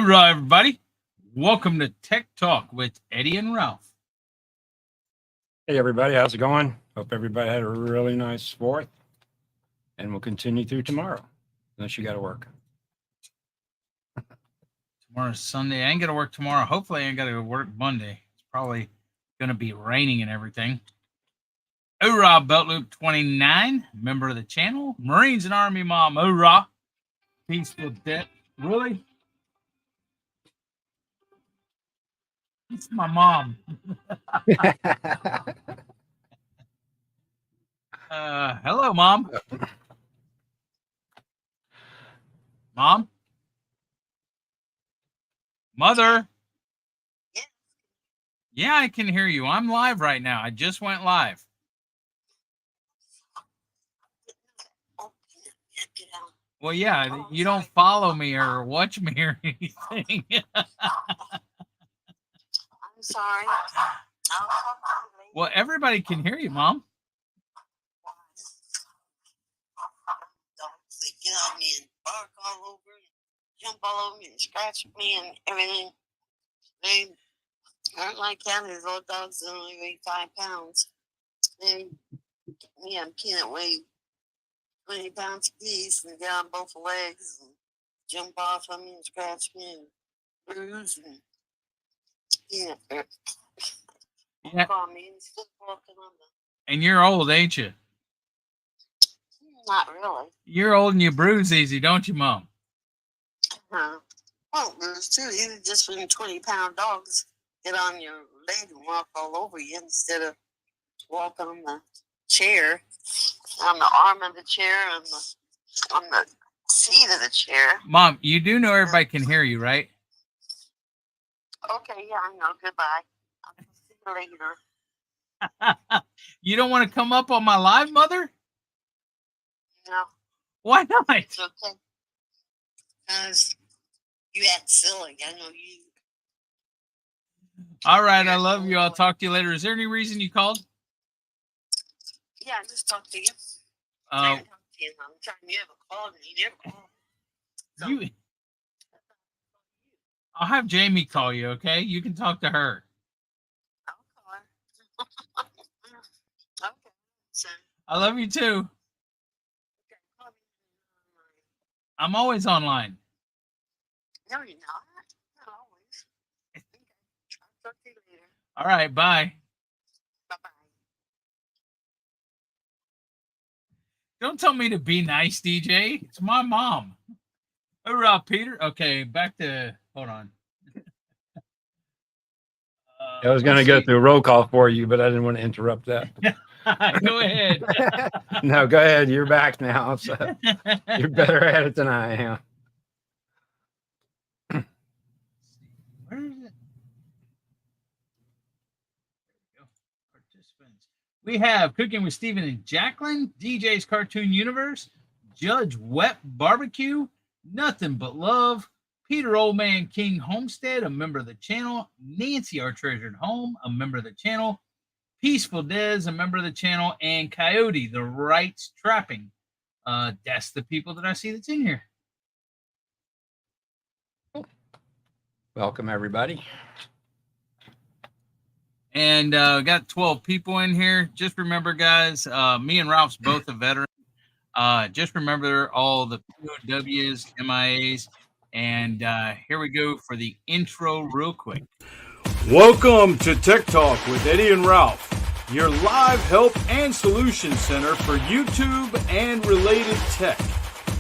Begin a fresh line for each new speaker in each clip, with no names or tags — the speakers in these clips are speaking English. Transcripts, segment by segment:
All right, everybody. Welcome to Tech Talk with Eddie and Ralph.
Hey, everybody. How's it going? Hope everybody had a really nice 4th. And we'll continue through tomorrow, unless you got to work.
Tomorrow's Sunday. I ain't going to work tomorrow. Hopefully, I ain't got to work Monday. It's probably going to be raining and everything. Hoorah, Beltloop 29, member of the channel. Marines and Army Mom, hoorah. Peaceful Debt. Really? It's my mom. Hello, Mom. Mom? Mother? Yeah, I can hear you. I'm live right now. I just went live. Well, yeah, you don't follow me or watch me or anything.
I'm sorry.
Well, everybody can hear you, Mom.
Dogs, they get on me and bark all over and jump all over me and scratch me and everything. They aren't like how these little dogs that only weigh 5 pounds. And me and Peanut weigh 20 pounds apiece and get on both legs and jump off of me and scratch me and bruise and Peanut
Yeah.
call me and still walking on the.
And you're old, ain't you?
Not really.
You're old and you bruise easy, don't you, Mom?
Well, there's two. You just when 20-pound dogs get on your leg and walk all over you instead of walk on the chair, on the arm of the chair, on the seat of the chair.
Mom, you do know everybody can hear you, right?
Okay, yeah, I know. Goodbye. I'll see you later.
You don't want to come up on my live, Mother?
No,
Why not?
it's okay. Because you act silly. I know you.
All right, I love you. I'll talk to you later. Is there any reason you called?
Yeah, I just talked to you. I
Uh,
talked to you. I'm trying. You ever called and you never called. So,
you. I'll have Jamie call you, okay? You can talk to her.
I'll call her. Okay. So,
I love you too.
okay, call me.
I'm always online.
No, you're not. Not always. Okay. I'll talk to you later.
All right, bye.
Bye-bye.
Don't tell me to be nice, DJ. It's my mom. Hoorah, Peter. Okay, back to, hold on.
I was going to go through a roll call for you, but I didn't want to interrupt that.
Go ahead.
No, go ahead. You're back now. So you're better at it than I am.
Where is it? There we go. Participants. We have Cooking with Stephen and Jacqueline, DJ's Cartoon Universe, Judge Wet Barbecue, Nothing But Love, Peter Old Man King Homestead, a member of the channel, Nancy Our Treasured Home, a member of the channel, Peaceful Des, a member of the channel, and Coyote, the Rights Trapping. That's the people that I see that's in here.
Welcome, everybody.
And got 12 people in here. Just remember, guys, me and Ralph's both a veteran. Just remember all the POWs, MIAs, and here we go for the intro real quick.
Welcome to Tech Talk with Eddie and Ralph, your live help and solution center for YouTube and related tech.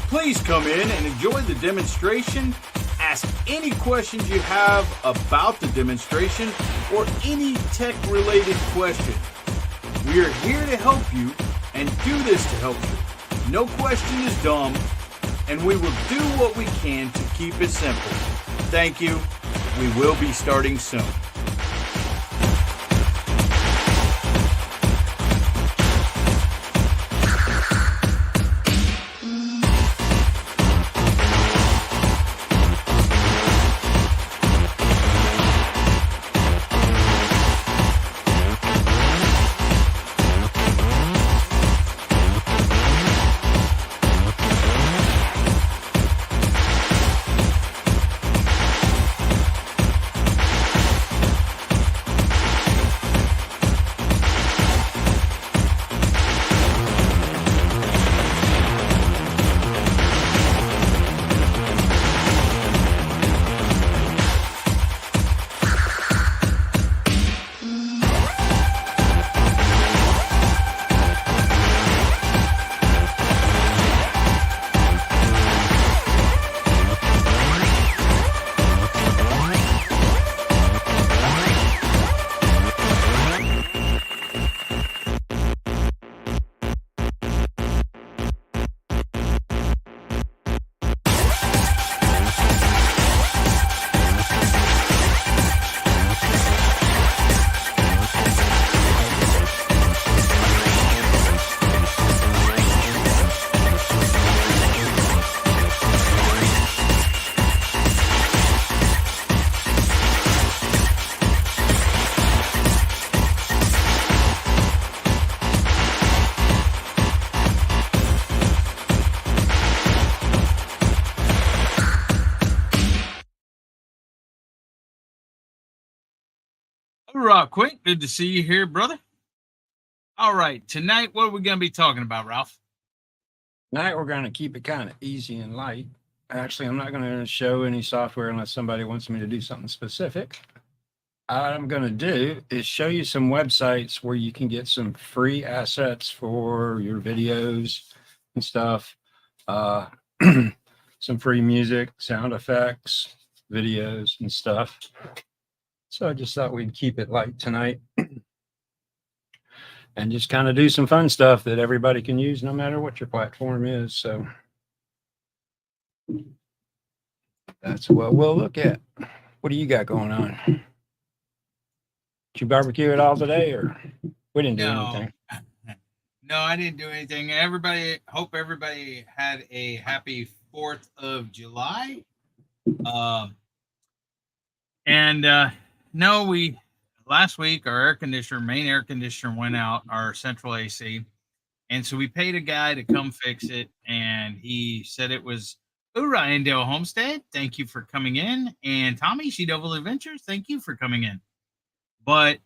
Please come in and enjoy the demonstration. Ask any questions you have about the demonstration or any tech-related question. We are here to help you and do this to help you. No question is dumb, and we will do what we can to keep it simple. Thank you. We will be starting soon.
Hoorah, Quint. Good to see you here, brother. All right. Tonight, what are we going to be talking about, Ralph?
Tonight we're going to keep it kind of easy and light. Actually, I'm not going to show any software unless somebody wants me to do something specific. What I'm going to do is show you some websites where you can get some free assets for your videos and stuff. Some free music, sound effects, videos and stuff. So I just thought we'd keep it light tonight and just kind of do some fun stuff that everybody can use no matter what your platform is. So that's what we'll look at. What do you got going on? Did you barbecue at all today, or we didn't do anything?
No, I didn't do anything. Hope everybody had a happy 4th of July. Last week our main air conditioner went out, our central AC. And so we paid a guy to come fix it, and he said it was Ryan Homestead. Thank you for coming in. And Tommy Sheedoval Adventures, thank you for coming in. But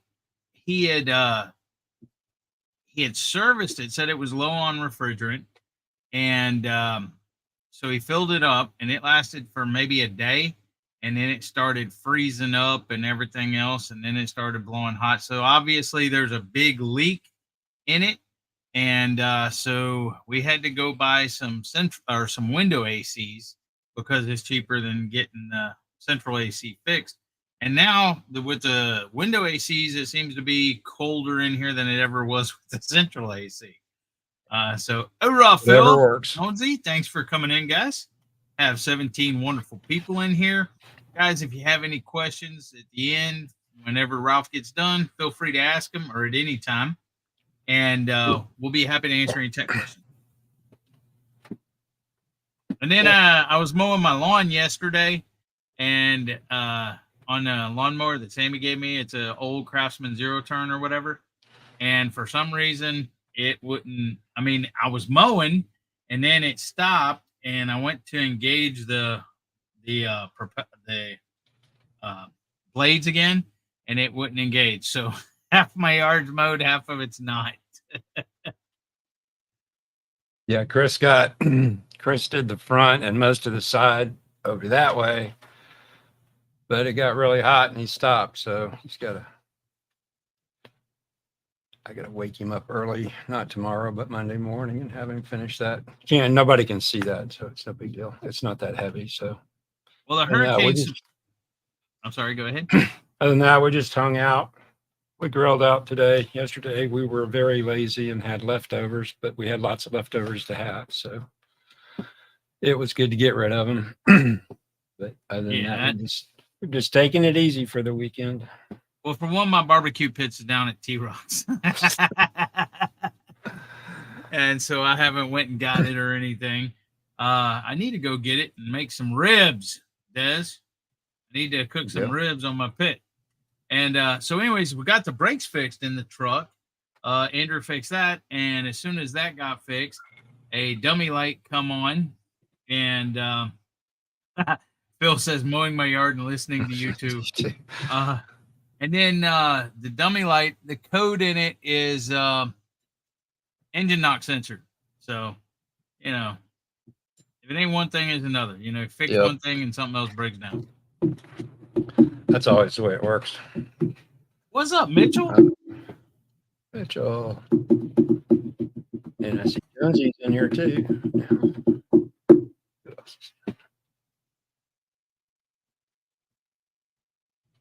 he had serviced it, said it was low on refrigerant, and so he filled it up, and it lasted for maybe a day, and then it started freezing up and everything else, and then it started blowing hot. So obviously there's a big leak in it, and so we had to go buy some window ACs because it's cheaper than getting the central AC fixed. And now with the window ACs, it seems to be colder in here than it ever was with the central AC. So, hoorah, Phil.
Works.
Jonesy, thanks for coming in, guys. Have 17 wonderful people in here. Guys, if you have any questions at the end, whenever Ralph gets done, feel free to ask them or at any time. And we'll be happy to answer any tech questions. And then I was mowing my lawn yesterday, and on a lawnmower that Sammy gave me. It's an old Craftsman zero turn or whatever. And for some reason, it wouldn't. I mean, I was mowing, and then it stopped, and I went to engage the blades again, and it wouldn't engage. So half my yard's mowed, half of it's not.
Yeah, Chris did the front and most of the side over that way. But it got really hot and he stopped, so I gotta wake him up early, not tomorrow, but Monday morning, and have him finish that. Nobody can see that, so it's no big deal. It's not that heavy. So,
well, the hurricanes. I'm sorry. Go ahead.
Other than that, we just hung out. We grilled out today. Yesterday, we were very lazy and had leftovers, but we had lots of leftovers to have, so it was good to get rid of them. But other than that, we're just taking it easy for the weekend.
Well, for one, my barbecue pits is down at T-Rock's. And so I haven't went and got it or anything. I need to go get it and make some ribs, Des. I need to cook some ribs on my pit. And so anyways, we got the brakes fixed in the truck. Andrew fixed that. And as soon as that got fixed, a dummy light come on. And Phil says mowing my yard and listening to YouTube. And then the dummy light, the code in it is engine knock censored. So, if it ain't one thing, it's another. Fix one thing and something else breaks down.
That's always the way it works.
What's up, Mitchell?
Mitchell. And I see Jonesy's in here too.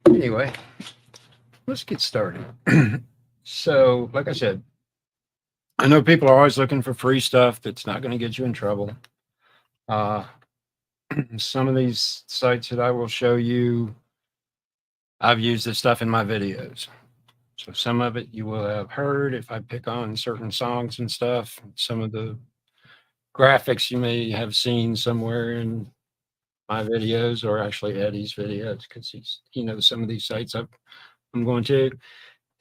Anyway, let's get started. So, like I said, I know people are always looking for free stuff that's not going to get you in trouble. Some of these sites that I will show you, I've used this stuff in my videos. So some of it you will have heard if I pick on certain songs and stuff. Some of the graphics you may have seen somewhere in my videos, or actually Eddie's videos, because he knows some of these sites I'm going to.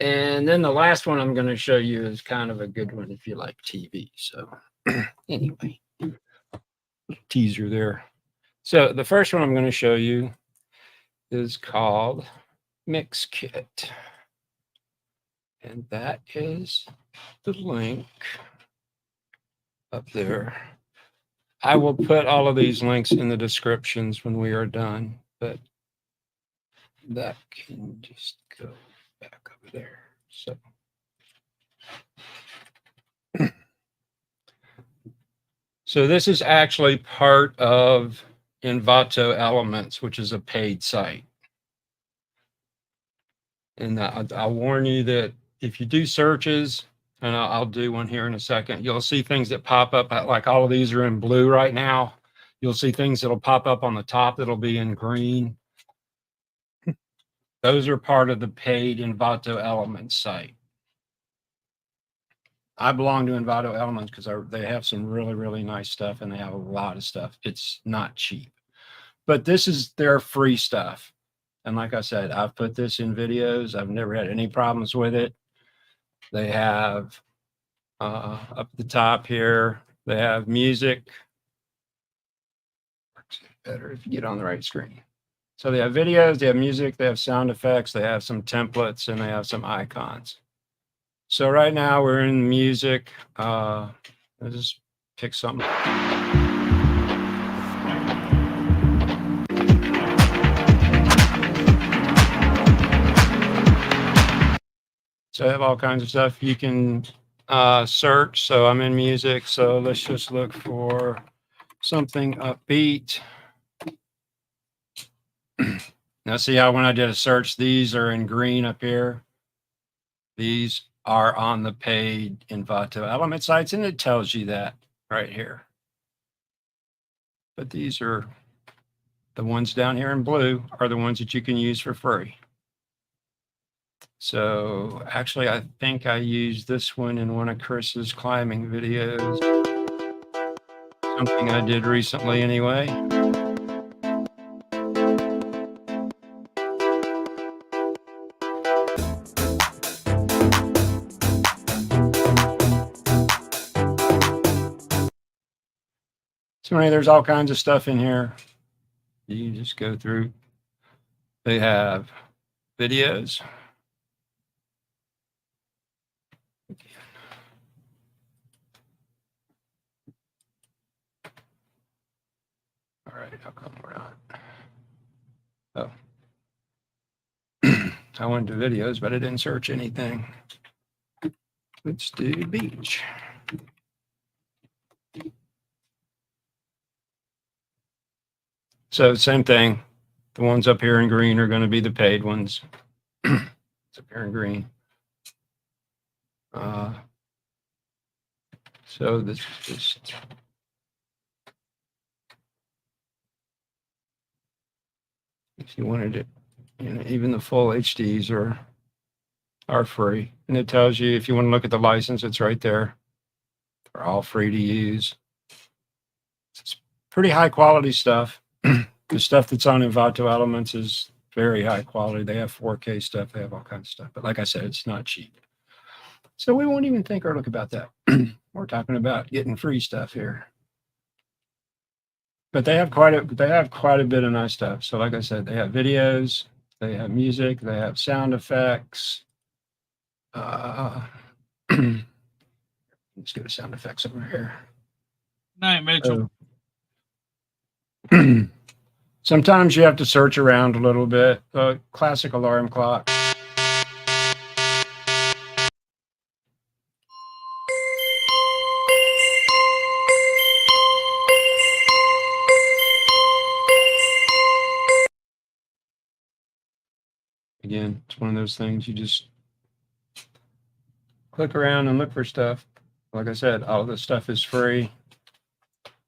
And then the last one I'm going to show you is kind of a good one if you like TV. So anyway, teaser there. So the first one I'm going to show you is called Mixkit. And that is the link up there. I will put all of these links in the descriptions when we are done, but that can just go back over there. So so this is actually part of Envato Elements, which is a paid site. And I'll warn you that if you do searches, and I'll do one here in a second, you'll see things that pop up, like all of these are in blue right now. You'll see things that'll pop up on the top that'll be in green. Those are part of the paid Envato Elements site. I belong to Envato Elements because they have some really, really nice stuff, and they have a lot of stuff. It's not cheap, but this is their free stuff. And like I said, I've put this in videos. I've never had any problems with it. They have up at the top here, they have music. Works better if you get on the right screen. So they have videos, they have music, they have sound effects, they have some templates, and they have some icons. So right now we're in music. I'll just pick something. So I have all kinds of stuff you can search. So I'm in music. So let's just look for something upbeat. Now see how when I did a search, these are in green up here. These are on the paid Envato Element sites, and it tells you that right here. But these are the ones down here in blue are the ones that you can use for free. So actually, I think I used this one in one of Chris's climbing videos. Something I did recently anyway. So anyway, there's all kinds of stuff in here. You just go through. They have videos. All right, how come we're not? Oh. I went to videos, but I didn't search anything. Let's do beach. So same thing. The ones up here in green are going to be the paid ones. It's up here in green. So this is just if you wanted it, you know, even the full HDs are free, and it tells you if you want to look at the license, it's right there. They're all free to use. It's pretty high quality stuff. The stuff that's on Envato Elements is very high quality. They have 4K stuff. They have all kinds of stuff. But like I said, it's not cheap. So we won't even think or look about that. We're talking about getting free stuff here. But they have quite a bit of nice stuff. So like I said, they have videos, they have music, they have sound effects. Let's go to sound effects over here.
Night, Mitchell.
Sometimes you have to search around a little bit. Classic alarm clock. Again, it's one of those things you just click around and look for stuff. Like I said, all of this stuff is free.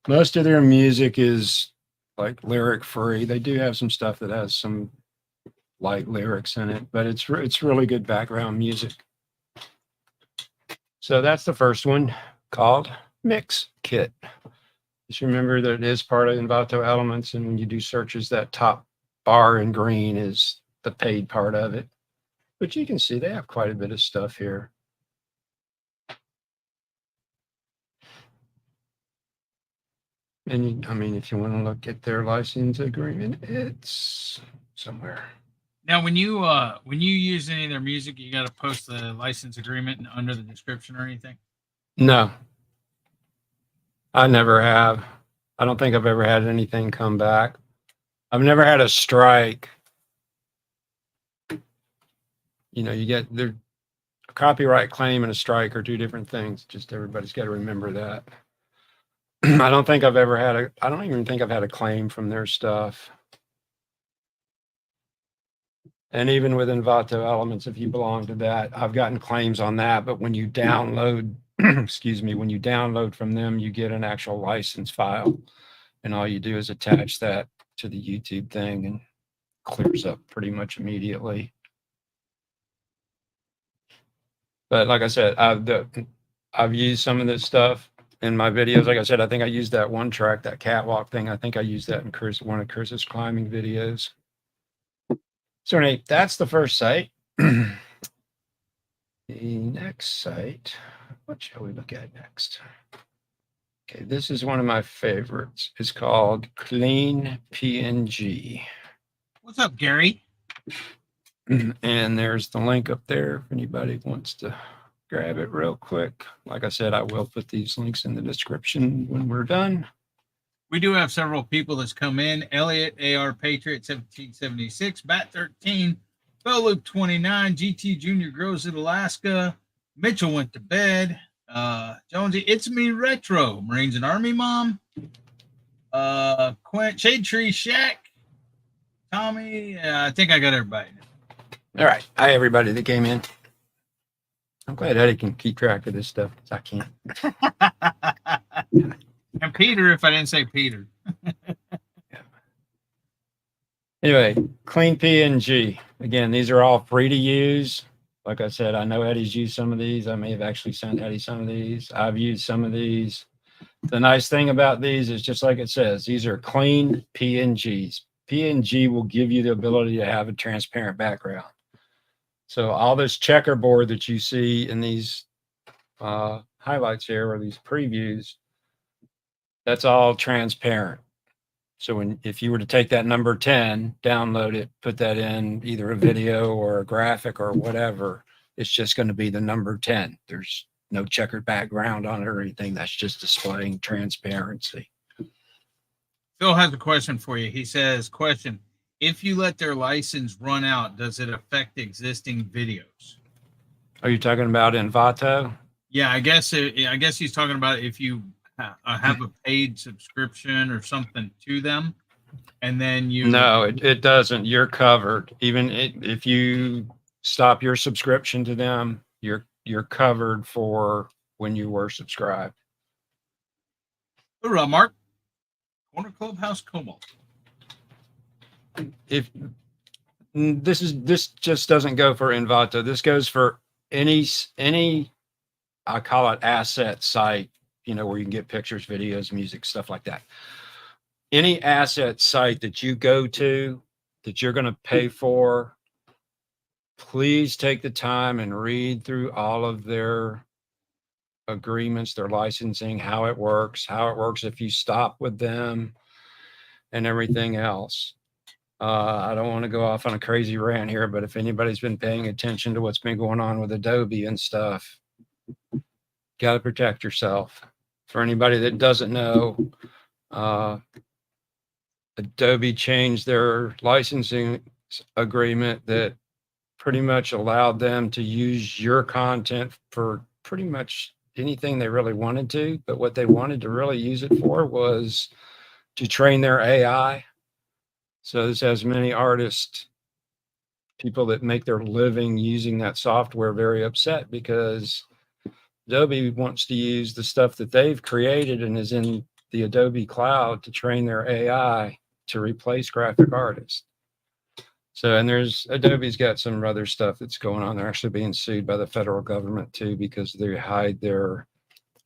Most of their music is like lyric free. They do have some stuff that has some light lyrics in it, but it's really good background music. So that's the first one, called Mix Kit. Just remember that it is part of Envato Elements, and when you do searches, that top bar in green is the paid part of it. But you can see they have quite a bit of stuff here. And I mean, if you want to look at their license agreement, it's somewhere.
Now, when you use any of their music, you got to post the license agreement under the description or anything.
No, I never have. I don't think I've ever had anything come back. I've never had a strike. You know, you get there, a copyright claim and a strike are two different things. Just everybody's got to remember that. I don't think I've ever had I don't even think I've had a claim from their stuff. And even with Envato Elements, if you belong to that, I've gotten claims on that. But when you download, excuse me, when you download from them, you get an actual license file. And all you do is attach that to the YouTube thing and clears up pretty much immediately. But like I said, I've used some of this stuff in my videos. Like I said, I think I used that one track, that catwalk thing. I think I used that in one of Chris's climbing videos. So anyway, that's the first site. The next site, what shall we look at next? Okay, this is one of my favorites. It's called Clean PNG.
What's up, Gary?
And there's the link up there if anybody wants to grab it real quick. Like I said, I will put these links in the description when we're done.
We do have several people that's come in. Elliot, AR Patriot, 1776, Bat 13, Bell Loop 29, GT Junior Grows in Alaska. Mitchell went to bed. Jonesy, it's me retro. Marines and Army Mom. Quint, Shade Tree Shack. Tommy, I think I got everybody.
All right. Hi, everybody that came in. I'm glad Eddie can keep track of this stuff. I can't.
And Peter, if I didn't say Peter.
Anyway, Clean PNG. Again, these are all free to use. Like I said, I know Eddie's used some of these. I may have actually sent Eddie some of these. I've used some of these. The nice thing about these is just like it says, these are clean PNGs. PNG will give you the ability to have a transparent background. So all this checkerboard that you see in these highlights here or these previews, that's all transparent. So if you were to take that number 10, download it, put that in either a video or a graphic or whatever, it's just going to be the number 10. There's no checkered background on it or anything. That's just displaying transparency.
Phil has a question for you. He says, question, if you let their license run out, does it affect existing videos?
Are you talking about Envato?
Yeah, I guess he's talking about if you have a paid subscription or something to them, and then you.
No, it doesn't. You're covered. Even if you stop your subscription to them, you're covered for when you were subscribed.
Hoorah, Mark. Corner Clubhouse Como.
If this just doesn't go for Envato, this goes for any I call it asset site, you know, where you can get pictures, videos, music, stuff like that. Any asset site that you go to that you're going to pay for, please take the time and read through all of their agreements, their licensing, how it works if you stop with them and everything else. I don't want to go off on a crazy rant here, but if anybody's been paying attention to what's been going on with Adobe and stuff, got to protect yourself. For anybody that doesn't know, Adobe changed their licensing agreement that pretty much allowed them to use your content for pretty much anything they really wanted to. But what they wanted to really use it for was to train their AI. So this has many artists, people that make their living using that software, very upset because Adobe wants to use the stuff that they've created and is in the Adobe cloud to train their AI to replace graphic artists. So, and Adobe's got some other stuff that's going on. They're actually being sued by the federal government too, because they hide their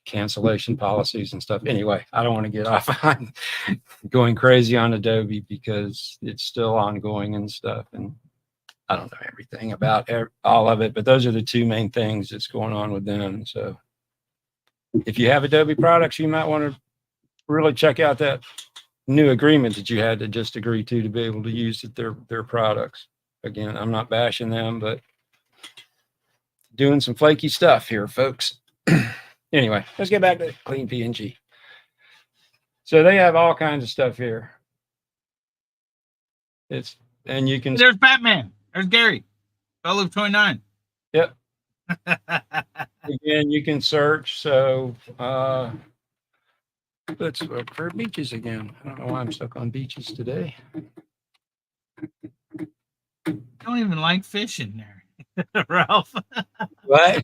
cancellation policies and stuff. Anyway, I don't want to get off on going crazy on Adobe because it's still ongoing and stuff. And I don't know everything about all of it, but those are the two main things that's going on with them. So if you have Adobe products, you might want to really check out that new agreement that you had to just agree to be able to use their products. Again, I'm not bashing them, but doing some flaky stuff here, folks. Anyway, let's get back to Clean PNG. So they have all kinds of stuff here. And you can,
There's Batman. There's Gary. Fellow of 29.
yep. Again, you can search. So let's look for beaches again. I don't know why I'm stuck on beaches today.
You don't even like fishing there, Ralph.
What?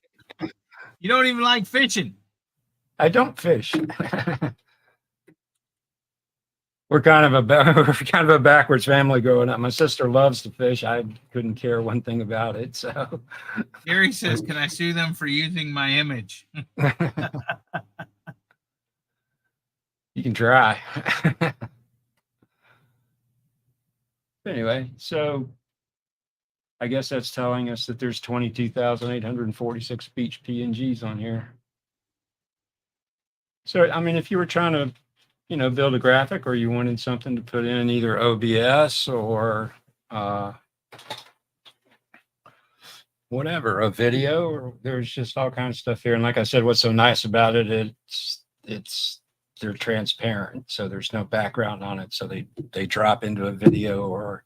You don't even like fishing.
I don't fish. We're kind of a backwards family growing up. My sister loves to fish. I couldn't care one thing about it. So
Gary says, "Can I sue them for using my image?"
you can try. Anyway, so I guess that's telling us that there's 22,846 beach PNGs on here. So, I mean, if you were trying to, build a graphic, or you wanted something to put in either OBS or whatever, a video, or there's just all kinds of stuff here. And like I said, what's so nice about it, they're transparent, so there's no background on it. So they drop into a video or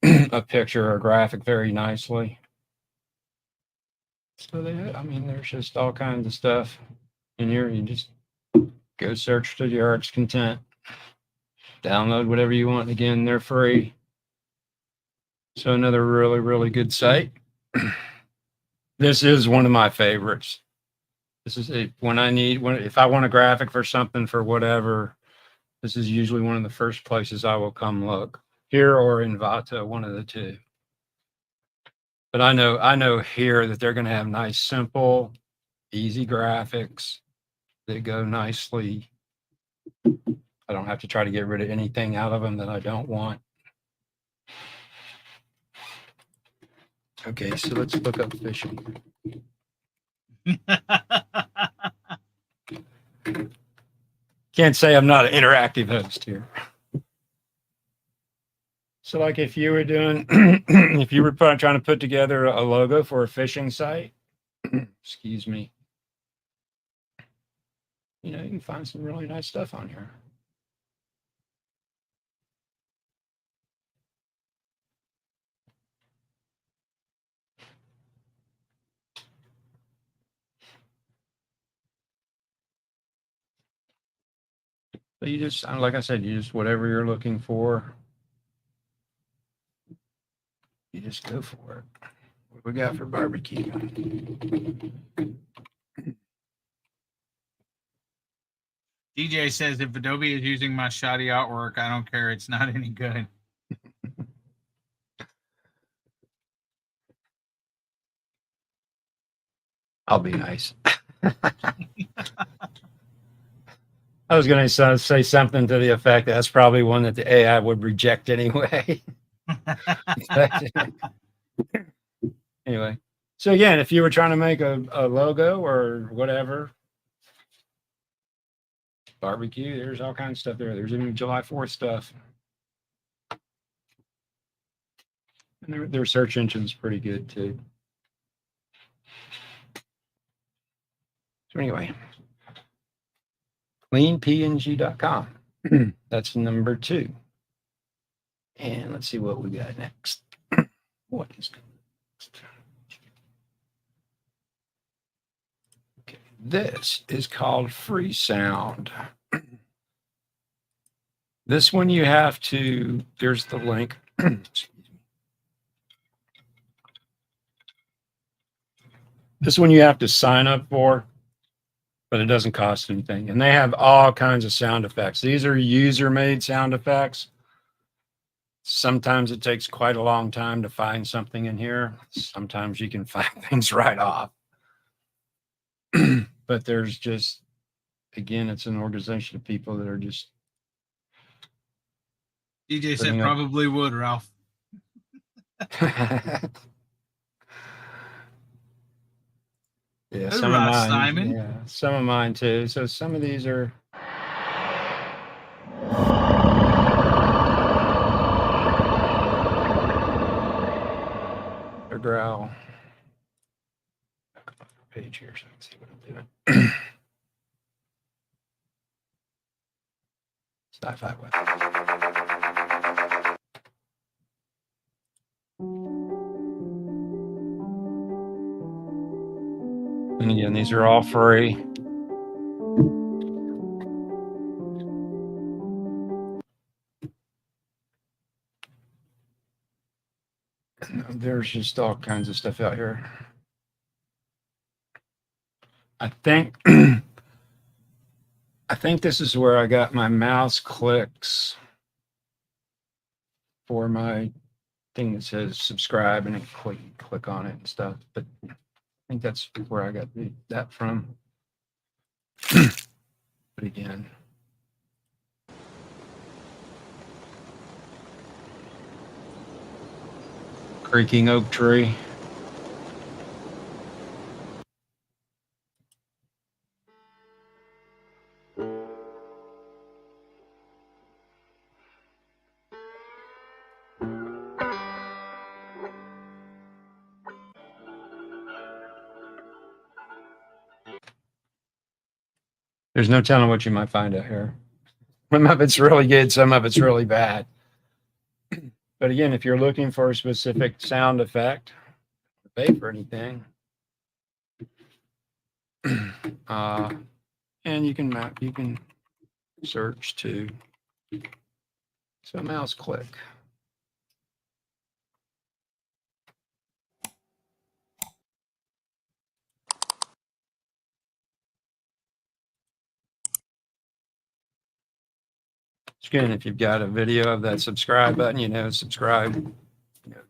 a picture or a graphic very nicely. So there's just all kinds of stuff in here. You just go search to your heart's content, download whatever you want. Again, they're free. So another really, really good site. This is one of my favorites. This is if I want a graphic for something, for whatever, this is usually one of the first places I will come look, here or in Vata, one of the two. But I know here that they're going to have nice, simple, easy graphics that go nicely. I don't have to try to get rid of anything out of them that I don't want. Okay, so let's look up fishing. Can't say I'm not an interactive host here. So like if you were trying to put together a logo for a fishing site, excuse me, you can find some really nice stuff on here. But you just, like I said, whatever you're looking for, you just go for it. What we got for barbecue?
DJ says, if Adobe is using my shoddy artwork, I don't care. It's not any good.
I'll be nice. I was going to say something to the effect that's probably one that the AI would reject anyway. Anyway, so again, if you were trying to make a logo or whatever, barbecue, there's all kinds of stuff there. There's even July 4th stuff. And their search engine's pretty good too. So anyway, cleanpng.com. That's number 2. And let's see what we got next. What is next? Okay, this is called Freesound. This one you have to, there's the link. This one you have to sign up for, but it doesn't cost anything. And they have all kinds of sound effects. These are user-made sound effects. Sometimes it takes quite a long time to find something in here. Sometimes you can find things right off. But there's just, again, it's an organization of people that are just.
DJ said probably would, Ralph.
Yeah,
Good
some
Ross,
of mine.
Simon.
Yeah, some of mine too. So some of these are. Dr. Growl. Page here so I can see what I'm doing. Sci-fi web. And again, these are all free. And there's just all kinds of stuff out here. I think I think this is where I got my mouse clicks for my thing that says subscribe, and then click on it and stuff. But I think that's where I got that from. But again, creaking oak tree. There's no telling what you might find out here. Some of it's really good, some of it's really bad. But again, if you're looking for a specific sound effect, pay for anything. And you can search too. So mouse click. Again, if you've got a video of that subscribe button, subscribe,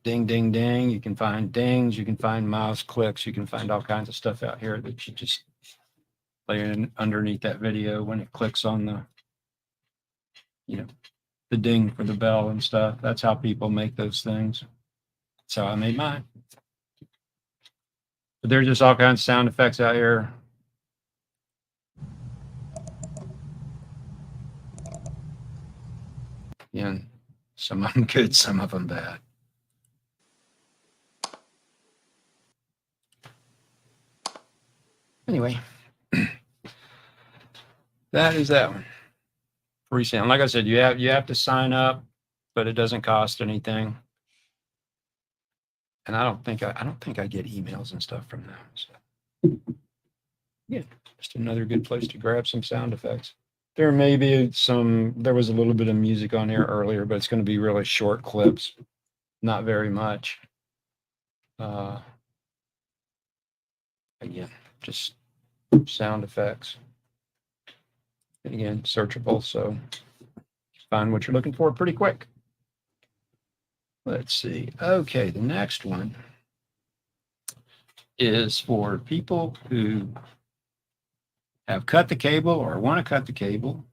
ding, ding, ding. You can find dings, you can find mouse clicks, you can find all kinds of stuff out here that you just lay in underneath that video when it clicks on the ding for the bell and stuff. That's how people make those things. That's how I made mine. But there's just all kinds of sound effects out here. Again, some of them good, some of them bad. Anyway, that is that one. Free sound. Like I said, you have to sign up, but it doesn't cost anything. And I don't think I get emails and stuff from them. So yeah, just another good place to grab some sound effects. There may be there was a little bit of music on here earlier, but it's going to be really short clips, not very much. Again, just sound effects. And again, searchable, so find what you're looking for pretty quick. Let's see. Okay, the next one is for people who have cut the cable or want to cut the cable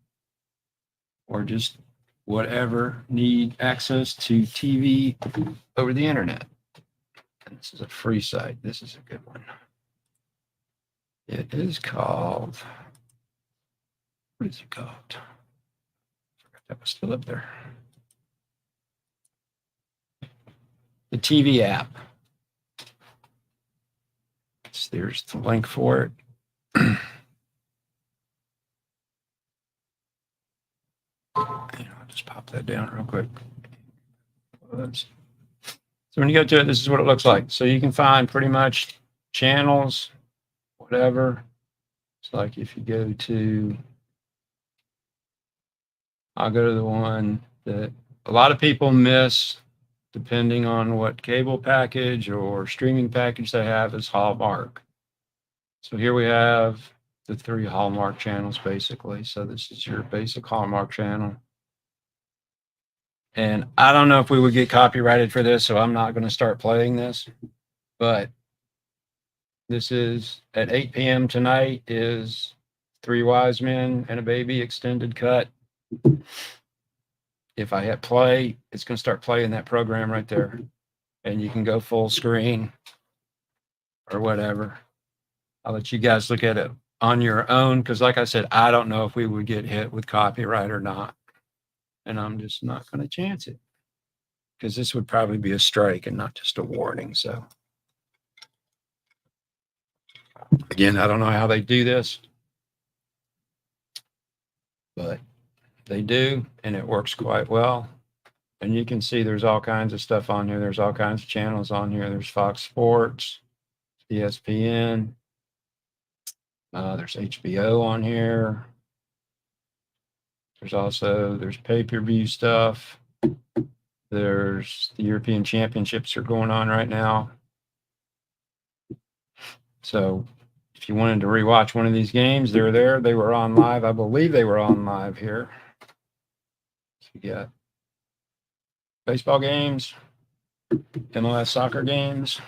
or just whatever, need access to TV over the internet. And this is a free site. This is a good one. It is called, what is it called? I forgot that was still up there. The TV app. So there's the link for it. I'll just pop that down real quick. Oops. So when you go to it, this is what it looks like. So you can find pretty much channels, whatever. It's like if you go to, I'll go to the one that a lot of people miss, depending on what cable package or streaming package they have, is Hallmark. So here we have the 3 Hallmark channels, basically. So this is your basic Hallmark channel. And I don't know if we would get copyrighted for this, so I'm not going to start playing this. But this is at 8 p.m. tonight is 3 Wise Men and a Baby extended cut. If I hit play, it's going to start playing that program right there. And you can go full screen or whatever. I'll let you guys look at it on your own, because like I said, I don't know if we would get hit with copyright or not. And I'm just not going to chance it, because this would probably be a strike and not just a warning. So Again, I don't know how they do this, but they do, and it works quite well. And you can see there's all kinds of stuff on here. There's all kinds of channels on here. There's Fox Sports, ESPN. There's HBO on here. There's pay-per-view stuff. There's the European Championships are going on right now. So if you wanted to rewatch one of these games, they're there. They were on live. I believe they were on live here. So you got baseball games, MLS soccer games.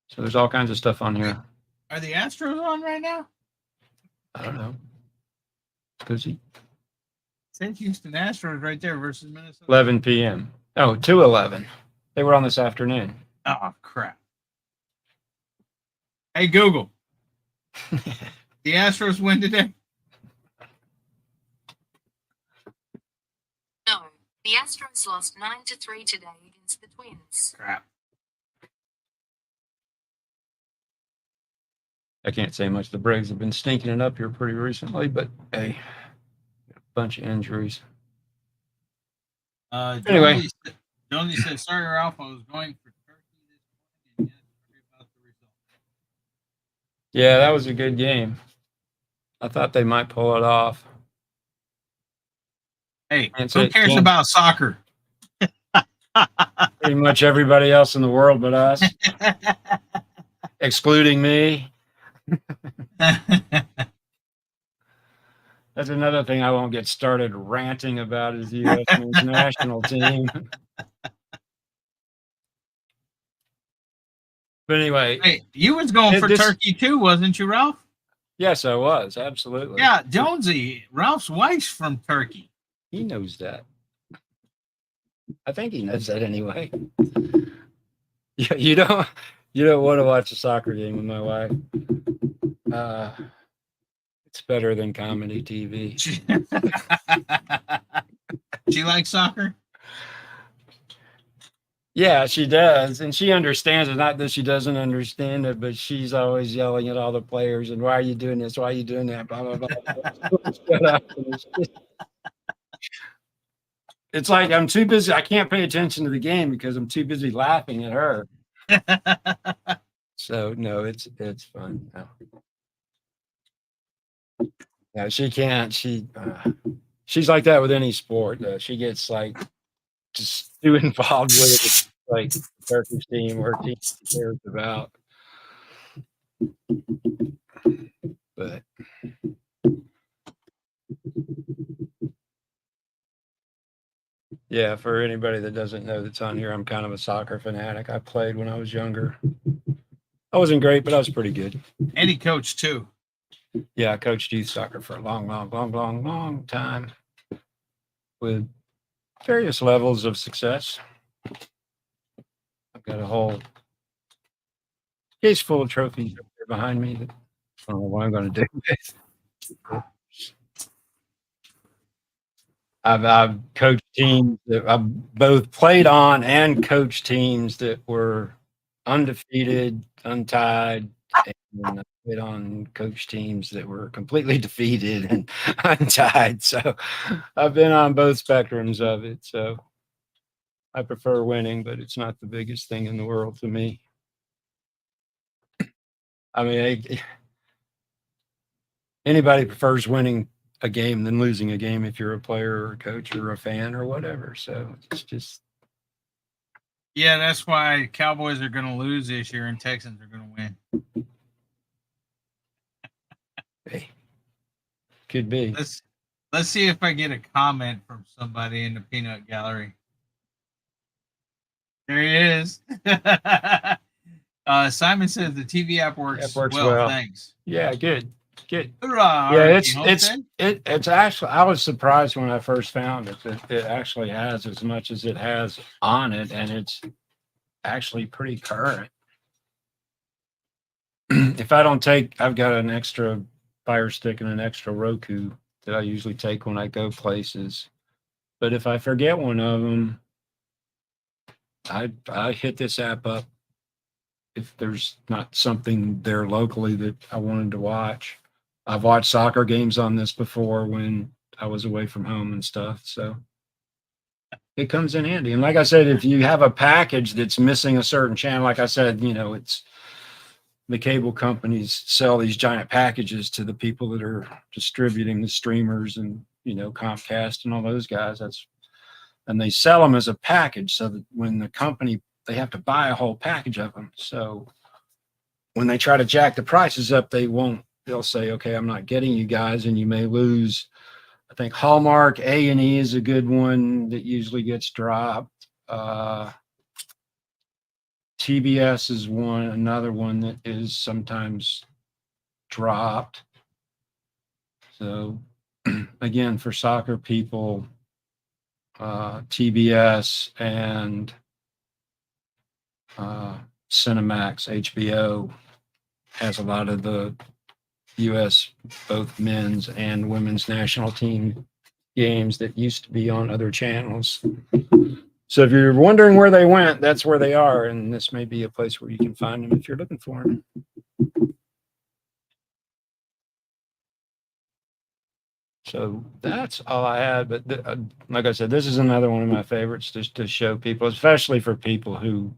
So there's all kinds of stuff on here.
Are the Astros on right now?
I don't know. Busy.
Said Houston Astros right there versus Minnesota.
11 p.m. Oh, 2:11. They were on this afternoon.
Oh, crap. Hey, Google. The Astros win today?
No, the Astros lost 9-3 today against the Twins.
Crap.
I can't say much. The Braves have been stinking it up here pretty recently, but hey, a bunch of injuries. Anyway.
Jonesy said, sorry, Ralph, I was going for Turkey this morning, and yes, sorry about the result.
Yeah, that was a good game. I thought they might pull it off.
Hey,
Can't
who
say-
cares
can't-
about soccer?
Pretty much everybody else in the world but us, excluding me. That's another thing I won't get started ranting about is the U.S. men's national team. But anyway,
Hey, you was going for
This-
Turkey too, wasn't you, Ralph?
yes, I was. Absolutely.
Yeah, Jonesy, Ralph's wife's from Turkey.
He knows that. I think he knows that anyway. Yeah, you don't want to watch a soccer game with my wife. It's better than comedy TV.
She likes soccer?
Yeah, she does, and she understands it. Not that she doesn't understand it, but she's always yelling at all the players and why are you doing this? Why are you doing that? Blah blah blah. Shut up. It's like I'm too busy. I can't pay attention to the game because I'm too busy laughing at her. So no, it's fun. No. Yeah, she can't. She's like that with any sport. She gets like just too involved with it, like the Turkish team or team she cares about. But yeah, for anybody that doesn't know that's on here, I'm kind of a soccer fanatic. I played when I was younger. I wasn't great, but I was pretty good.
And he coached too.
Yeah, I coached youth soccer for a long time with various levels of success. I've got a whole case full of trophies up there behind me that I don't know what I'm going to do with. I've coached teams that I've both played on and coached teams that were undefeated, untied, and I played on coach teams that were completely defeated and untied. So I've been on both spectrums of it. So I prefer winning, but it's not the biggest thing in the world to me. I mean, anybody prefers winning a game than losing a game if you're a player or a coach or a fan or whatever. So it's just,
Yeah, that's why Cowboys are going to lose this year and Texans are going to win.
hey, could be.
Let's see if I get a comment from somebody in the peanut gallery. There he is. Simon says the TV app works, well. Thanks.
Yeah, good.
Hoorah,
Yeah,
RP Homestead.
it's actually, I was surprised when I first found it that it actually has as much as it has on it, and it's actually pretty current. If I don't take, I've got an extra Fire Stick and an extra Roku that I usually take when I go places. But if I forget one of them, I hit this app up if there's not something there locally that I wanted to watch. I've watched soccer games on this before when I was away from home and stuff. So it comes in handy. And like I said, if you have a package that's missing a certain channel, like I said, it's the cable companies sell these giant packages to the people that are distributing the streamers and, Comcast and all those guys. And they sell them as a package so that when the company, they have to buy a whole package of them. So when they try to jack the prices up, they'll say, okay, I'm not getting you guys, and you may lose. I think Hallmark A&E is a good one that usually gets dropped. TBS is another one that is sometimes dropped. So again, for soccer people, TBS and Cinemax, HBO has a lot of the U.S. both men's and women's national team games that used to be on other channels. So if you're wondering where they went, that's where they are, and this may be a place where you can find them if you're looking for them. So that's all I had. But like I said, this is another one of my favorites just to show people, especially for people who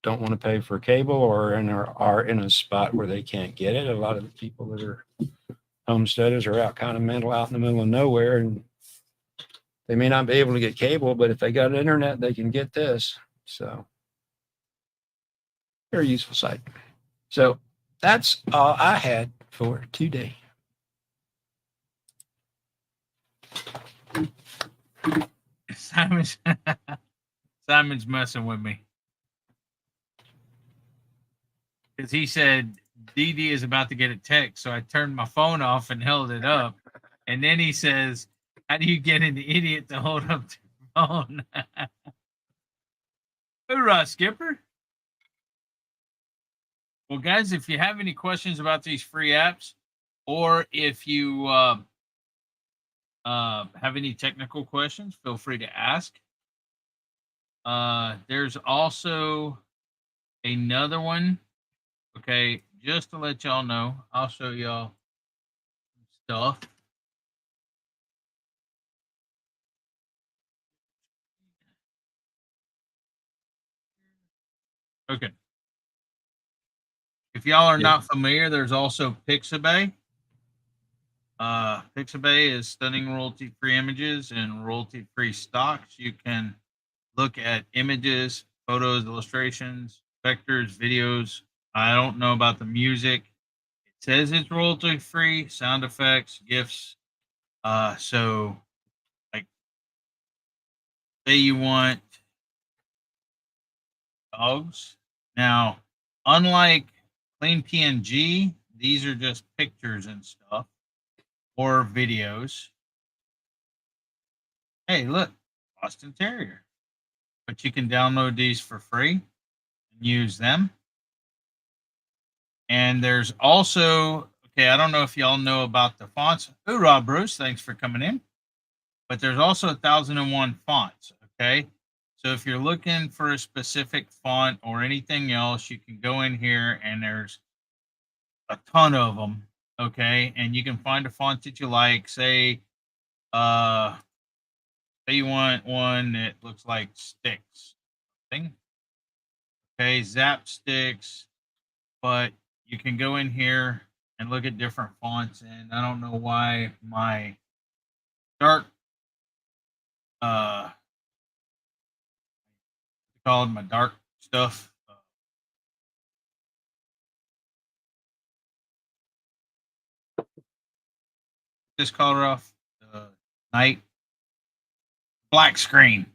don't want to pay for cable or are in a spot where they can't get it. A lot of the people that are homesteaders are out in the middle of nowhere, and they may not be able to get cable, but if they got internet, they can get this. So very useful site. So that's all I had for today.
Simon's messing with me. Because he said DD is about to get a text, so I turned my phone off and held it up. And then he says, how do you get an idiot to hold up the phone? Hoorah, Skipper. Well, guys, if you have any questions about these free apps, or if you have any technical questions, feel free to ask. There's also another one. Okay, just to let y'all know, I'll show y'all some stuff. Okay. If y'all are not familiar, there's also Pixabay. Pixabay is stunning royalty-free images and royalty-free stocks. You can look at images, photos, illustrations, vectors, videos. I don't know about the music. It says it's royalty-free, sound effects, GIFs. So, like, say you want dogs. Now, unlike Clean PNG, these are just pictures and stuff or videos. Hey, look, Boston Terrier. But you can download these for free and use them. And there's also, okay, I don't know if y'all know about the fonts. Hoorah, Bruce, thanks for coming in. But there's also 1001 fonts, okay? So if you're looking for a specific font or anything else, you can go in here and there's a ton of them, okay? And you can find a font that you like. Say you want one that looks like sticks. Okay, Zap Sticks. But you can go in here and look at different fonts. And I don't know why my dark called my dark stuff. This color off night black screen.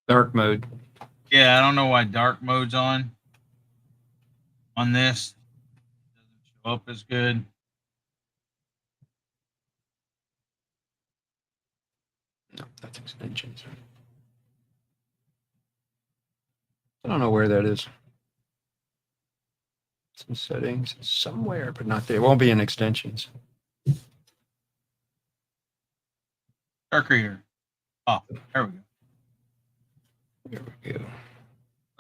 Dark mode.
Yeah, I don't know why dark mode's on this. It doesn't show up as good.
No, that's extensions. I don't know where that is. Some settings somewhere, but not there. It won't be in extensions.
Dark reader. Oh, there we go.
There we go.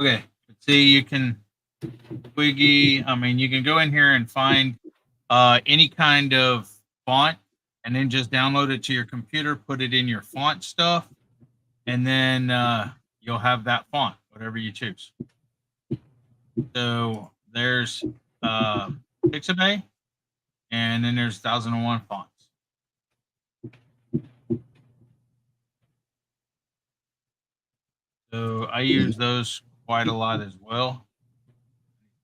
Okay, See, you can Twiggy. I mean, you can go in here and find any kind of font, and then just download it to your computer, put it in your font stuff, and then you'll have that font, whatever you choose. So there's Pixabay, and then there's 1001 fonts. So I use those quite a lot as well.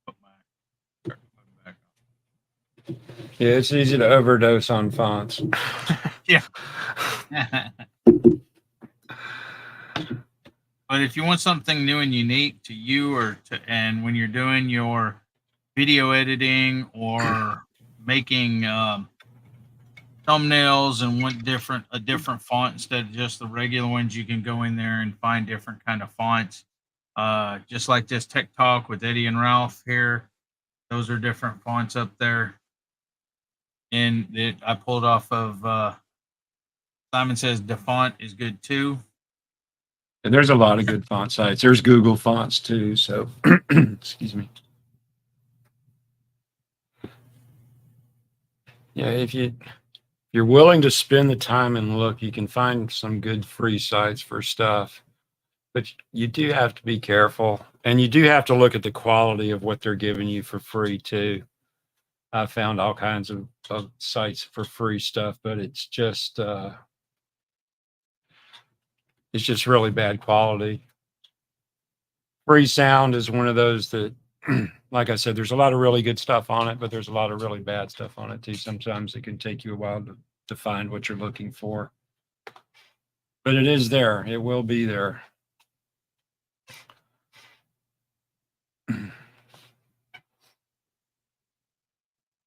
Put back
Yeah, it's easy to overdose on fonts.
Yeah. But if you want something new and unique to you, and when you're doing your video editing or making thumbnails and want a different font instead of just the regular ones, you can go in there and find different kind of fonts. Just like this Tech Talk with Eddie and Ralph here. Those are different fonts up there. And I pulled off of Simon Says DaFont is good too.
And there's a lot of good font sites. There's Google Fonts too. So, excuse me. Yeah, if you're willing to spend the time and look, you can find some good free sites for stuff. But you do have to be careful, and you do have to look at the quality of what they're giving you for free too. I found all kinds of sites for free stuff, but it's just really bad quality. Freesound is one of those that, like I said, there's a lot of really good stuff on it, but there's a lot of really bad stuff on it too. Sometimes it can take you a while to find what you're looking for. But it is there. It will be there.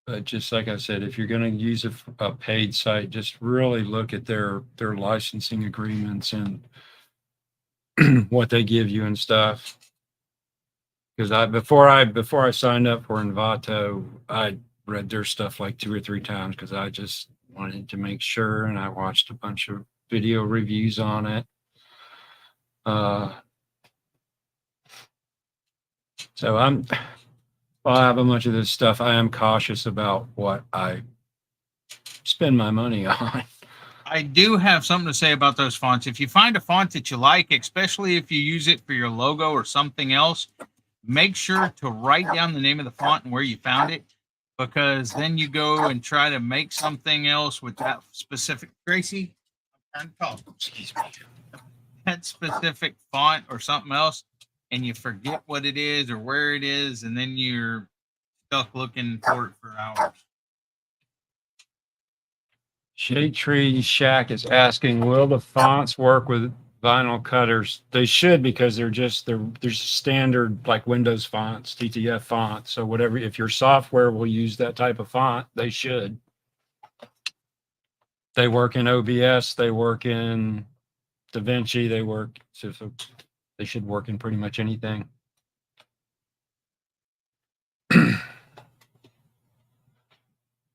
But just like I said, if you're going to use a paid site, just really look at their licensing agreements and what they give you and stuff. Because before I signed up for Envato, I read their stuff like 2 or 3 times because I just wanted to make sure, and I watched a bunch of video reviews on it. So while I have a bunch of this stuff, I am cautious about what I spend my money on.
I do have something to say about those fonts. If you find a font that you like, especially if you use it for your logo or something else, make sure to write down the name of the font and where you found it, because then you go and try to make something else with that specific, Gracie, I'm trying to talk. Excuse me. That specific font or something else, and you forget what it is or where it is, and then you're stuck looking for it for hours.
Shade Tree Shack is asking, will the fonts work with vinyl cutters? They should, because there's standard like Windows fonts, TTF fonts. So whatever, if your software will use that type of font, they should. They work in OBS, they work in DaVinci, so they should work in pretty much anything.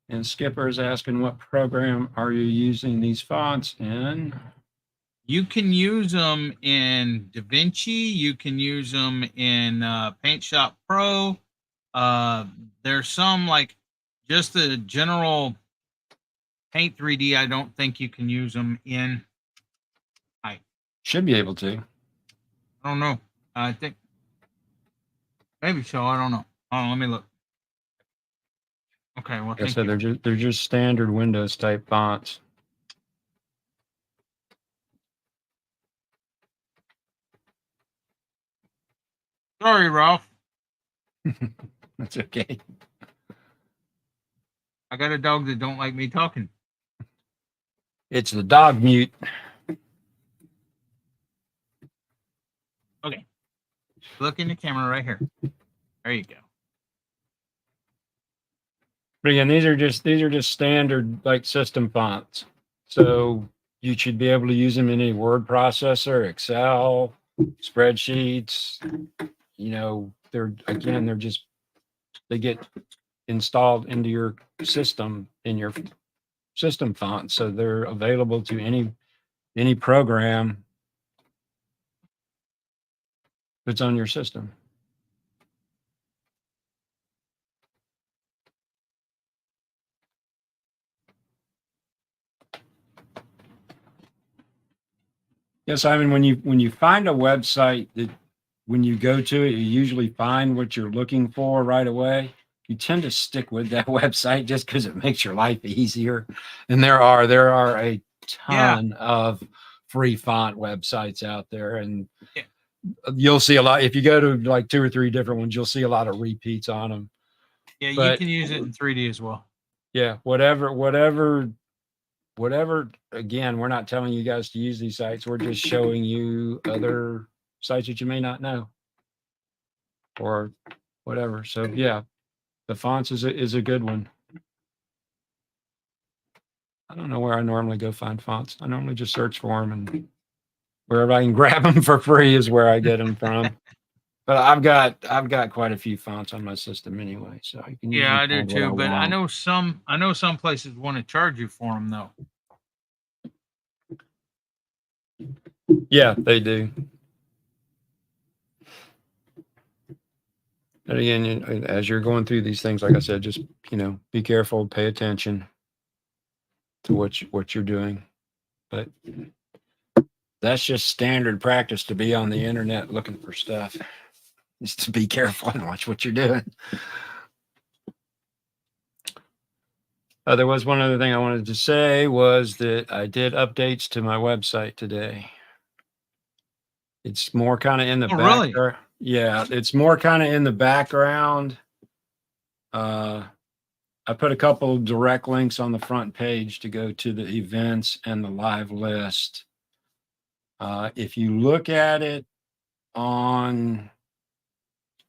And Skipper is asking, what program are you using these fonts in?
You can use them in DaVinci. You can use them in Paint Shop Pro. There's some like just the general Paint 3D. I don't think you can use them in.
Should be able to.
I don't know. I think maybe so. I don't know. Hold on, let me look. Okay, well,
Like I
thank
said,
you.
they're just standard Windows type fonts.
Sorry, Ralph.
That's okay.
I got a dog that don't like me talking.
It's the dog mute.
Okay. Look in the camera right here. There you go.
But again, these are just standard like system fonts. So you should be able to use them in any word processor, Excel, spreadsheets. You know, they get installed into your system in your system font. So they're available to any program that's on your system. Yes, Simon, when you find a website that when you go to it, you usually find what you're looking for right away. You tend to stick with that website just because it makes your life easier. And there are a ton of free font websites out there, and
Yeah.
you'll see a lot. If you go to like 2 or 3 different ones, you'll see a lot of repeats on them.
Yeah, you
But-
can use it in 3D as well.
Yeah, whatever. Again, we're not telling you guys to use these sites. We're just showing you other sites that you may not know, or whatever. So yeah, the fonts is a good one. I don't know where I normally go find fonts. I normally just search for them, and wherever I can grab them for free is where I get them from. But I've got quite a few fonts on my system anyway, so I can.
Yeah,
usually
I do
find what
too. But I
want.
know some places want to charge you for them though.
Yeah, they do. And again, as you're going through these things, like I said, just be careful, pay attention to what you're doing. But that's just standard practice to be on the internet looking for stuff. Just to be careful and watch what you're doing. There was one other thing I wanted to say was that I did updates to my website today. It's more kind of in the
really?
background. Yeah, it's more kind of in the background. I put a couple of direct links on the front page to go to the events and the live list. If you look at it on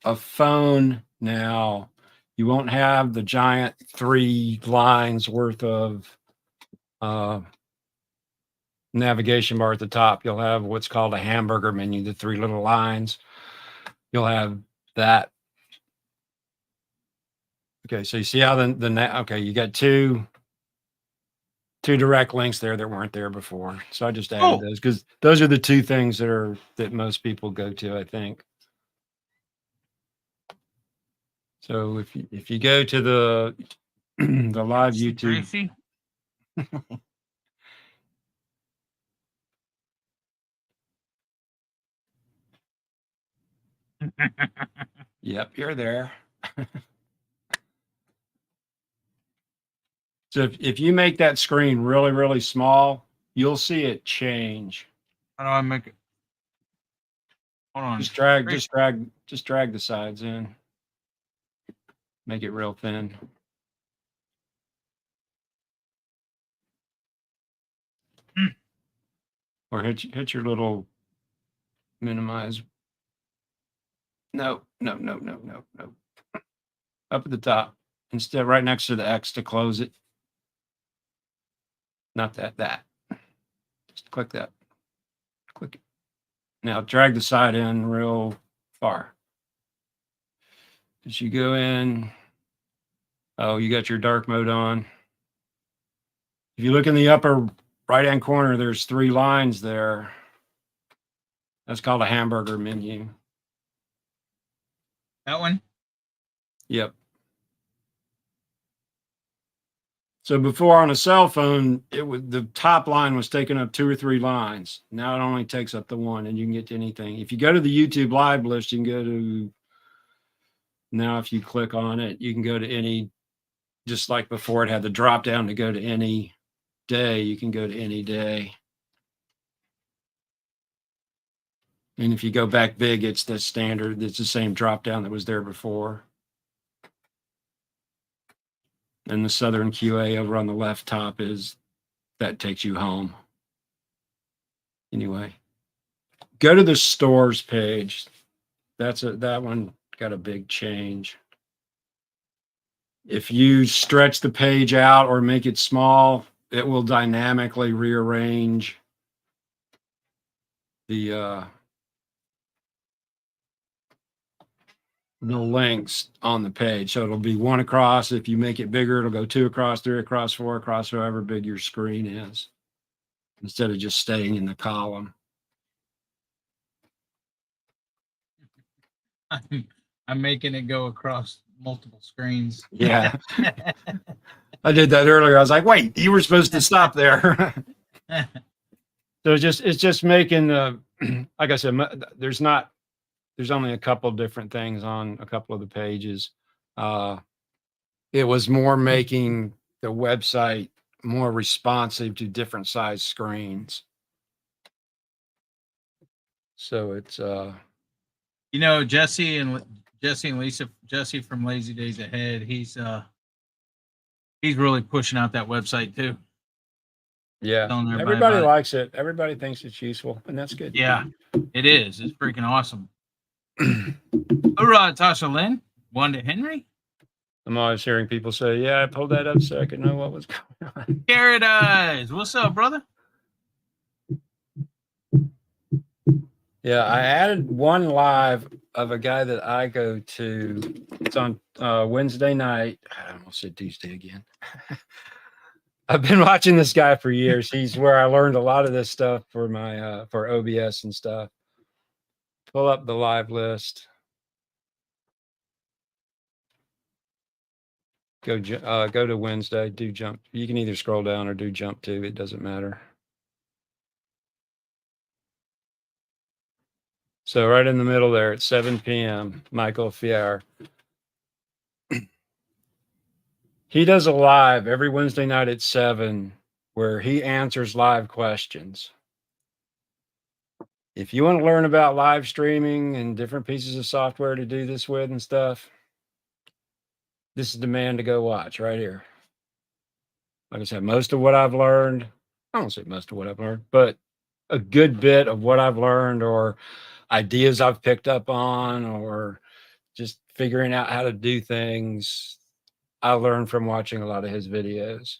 a phone now, you won't have the giant 3 lines worth of navigation bar at the top. You'll have what's called a hamburger menu, the 3 little lines. You'll have that. Okay, so you see how okay, you got two direct links there that weren't there before. So I just added those because those are the 2 things that most people go to, I think. So if you go to the the live YouTube,
Tracy?
yep, you're there. So if you make that screen really, really small, you'll see it change.
How do I make it? Hold on.
Just drag the sides in. Make it real thin. Or hit your little minimize. No. Up at the top. Instead, right next to the X to close it. Not that. Just click that. Click it. Now drag the side in real far. As you go in, you got your dark mode on. If you look in the upper right-hand corner, there's 3 lines there. That's called a hamburger menu.
That one?
Yep. So before on a cell phone, the top line was taking up 2 or 3 lines. Now it only takes up the 1, and you can get to anything. If you go to the YouTube live list, you can go to. Now, if you click on it, you can go to any. Just like before, it had the drop down to go to any day. You can go to any day. And if you go back big, it's the standard. It's the same drop down that was there before. And the Southern QA over on the left top that takes you home. Anyway, go to the stores page. That one got a big change. If you stretch the page out or make it small, it will dynamically rearrange the links on the page. So it'll be 1 across. If you make it bigger, it'll go 2 across, 3 across, 4 across, however big your screen is, instead of just staying in the column.
I'm making it go across multiple screens.
Yeah. I did that earlier. I was like, wait, you were supposed to stop there. So it's just making the, like I said, there's only a couple different things on a couple of the pages. It was more making the website more responsive to different size screens. So it's
You know, Jesse and Lisa, Jesse from Lazy Days Ahead, he's really pushing out that website too.
yeah,
Telling everybody
everybody
about it.
likes it. Everybody thinks it's useful, and that's good.
Yeah, it is. It's freaking awesome. Hoorah, Tasha Lynn. Wanda Henry.
I'm always hearing people say, "Yeah, I pulled that up so I could know what was going on."
Carrot Eyes. What's up, brother?
Yeah, I added one live of a guy that I go to. It's on Wednesday night. I almost said Tuesday again. I've been watching this guy for years. He's where I learned a lot of this stuff for my for OBS and stuff. Pull up the live list. Go to Wednesday. Do jump. You can either scroll down or do jump to. It doesn't matter. So right in the middle there at 7 p.m., Michael Fier. He does a live every Wednesday night at 7 where he answers live questions. If you want to learn about live streaming and different pieces of software to do this with and stuff, this is the man to go watch right here. Like I said, most of what I've learned, I don't say most of what I've learned, but a good bit of what I've learned or ideas I've picked up on or just figuring out how to do things, I learned from watching a lot of his videos.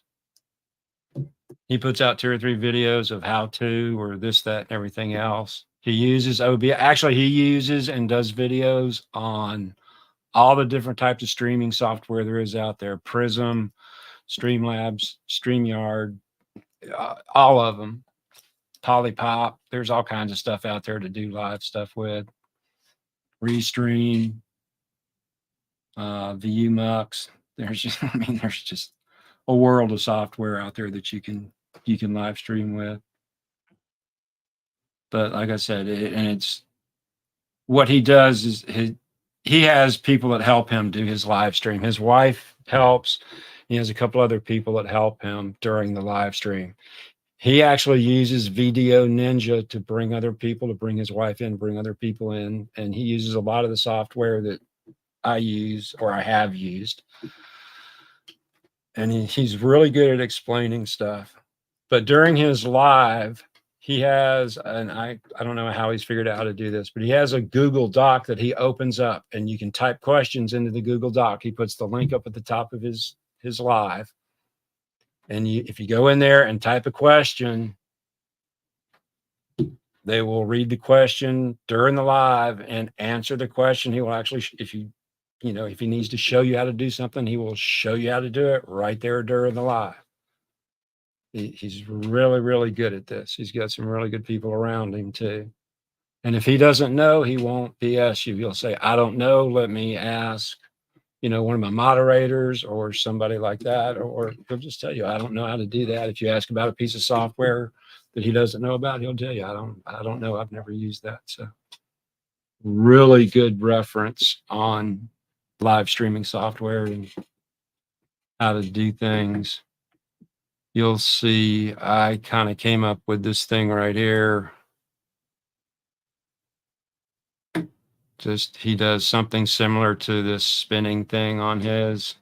He puts out 2 or 3 videos of how to or this, that, and everything else. He uses OBS. Actually, he uses and does videos on all the different types of streaming software there is out there. Prism, Streamlabs, StreamYard, all of them. Polypop. There's all kinds of stuff out there to do live stuff with. Restream, VUMux. There's just, I mean, there's just a world of software out there that you can live stream with. But like I said, it's what he does is he has people that help him do his live stream. His wife helps. He has a couple other people that help him during the live stream. He actually uses Video Ninja to bring other people, to bring his wife in, bring other people in. And he uses a lot of the software that I use or I have used. And he's really good at explaining stuff. But during his live, he has, and I don't know how he's figured out how to do this, but he has a Google Doc that he opens up and you can type questions into the Google Doc. He puts the link up at the top of his live. And if you go in there and type a question, they will read the question during the live and answer the question. He will actually, if he needs to show you how to do something, he will show you how to do it right there during the live. He's really, really good at this. He's got some really good people around him too. And if he doesn't know, he won't BS you. He'll say, I don't know, let me ask, one of my moderators or somebody like that, or he'll just tell you, I don't know how to do that. If you ask about a piece of software that he doesn't know about, he'll tell you, I don't know. I've never used that. So really good reference on live streaming software and how to do things. You'll see I kind of came up with this thing right here. Just he does something similar to this spinning thing on his.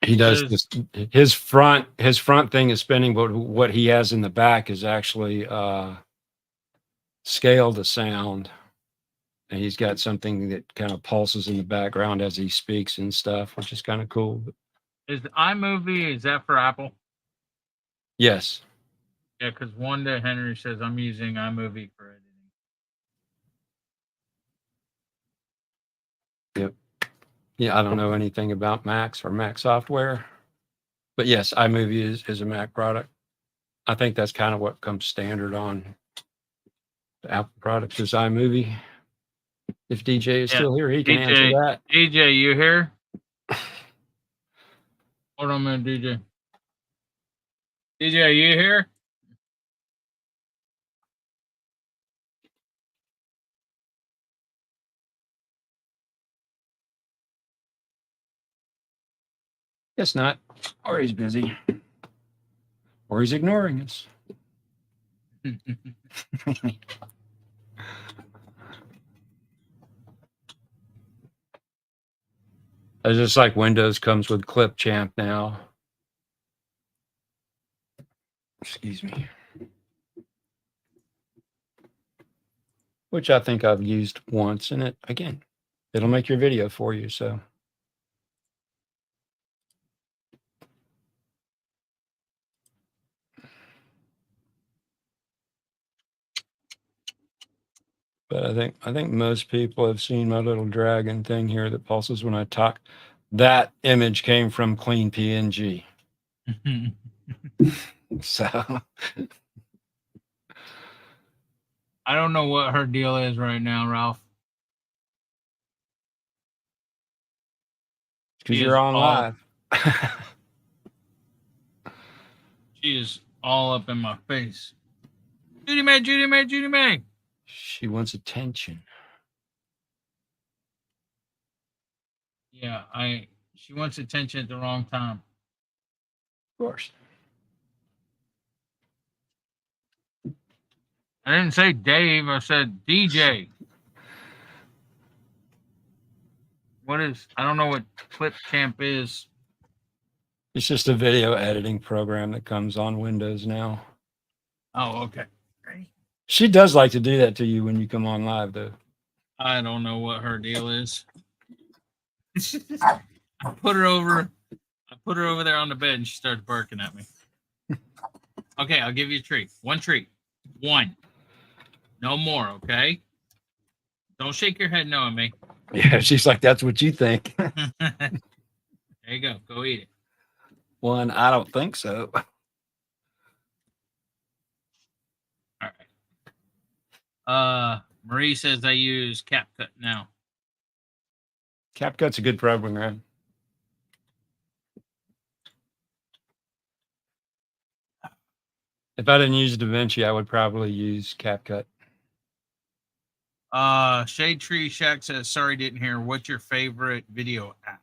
He does this. His front thing is spinning, but what he has in the back is actually scale to sound. And he's got something that kind of pulses in the background as he speaks and stuff, which is kind of cool.
Is the iMovie, is that for Apple?
Yes.
Yeah, because Wanda Henry says I'm using iMovie for editing.
Yep. Yeah, I don't know anything about Macs or Mac software, but yes, iMovie is a Mac product. I think that's kind of what comes standard on the Apple products is iMovie. If DJ is still here, he can answer that.
DJ, you here? Hold on a minute, DJ. DJ, are you here?
Guess not. Or he's busy. Or he's ignoring us. It's just like Windows comes with Clipchamp now. Excuse me. Which I think I've used once, and it'll make your video for you. So but I think most people have seen my little dragon thing here that pulses when I talk. That image came from Clean PNG. So
I don't know what her deal is right now, Ralph.
because
She
you're
is
on
all-
live.
She is all up in my face. Judy May, Judy May, Judy May.
She wants attention.
Yeah, she wants attention at the wrong time.
Of course.
I didn't say Dave, I said DJ. I don't know what Clipchamp is.
It's just a video editing program that comes on Windows now.
Oh, okay. Ready?
She does like to do that to you when you come on live, though.
I don't know what her deal is. I put her over there on the bed and she starts barking at me. Okay, I'll give you a treat. One treat. One. No more, okay? Don't shake your head no at me.
Yeah, she's like, that's what you think.
There you go. Go eat it.
One, I don't think so.
All right. Marie says I use CapCut now.
CapCut's a good program. If I didn't use DaVinci, I would probably use CapCut.
Shade Tree Shack says, sorry, didn't hear. What's your favorite video app?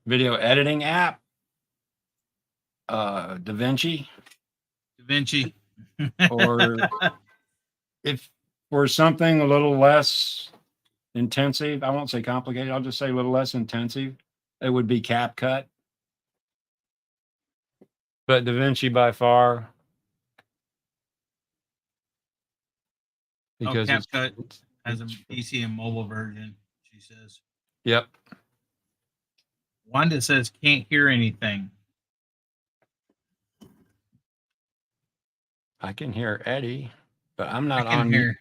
Video editing app. DaVinci.
DaVinci.
Or if for something a little less intensive, I won't say complicated, I'll just say a little less intensive, it would be CapCut. But DaVinci by far. Because
CapCut has a PC and mobile version, she says.
Yep.
Wanda says can't hear anything.
I can hear Eddie, but I'm not
I can
on
hear.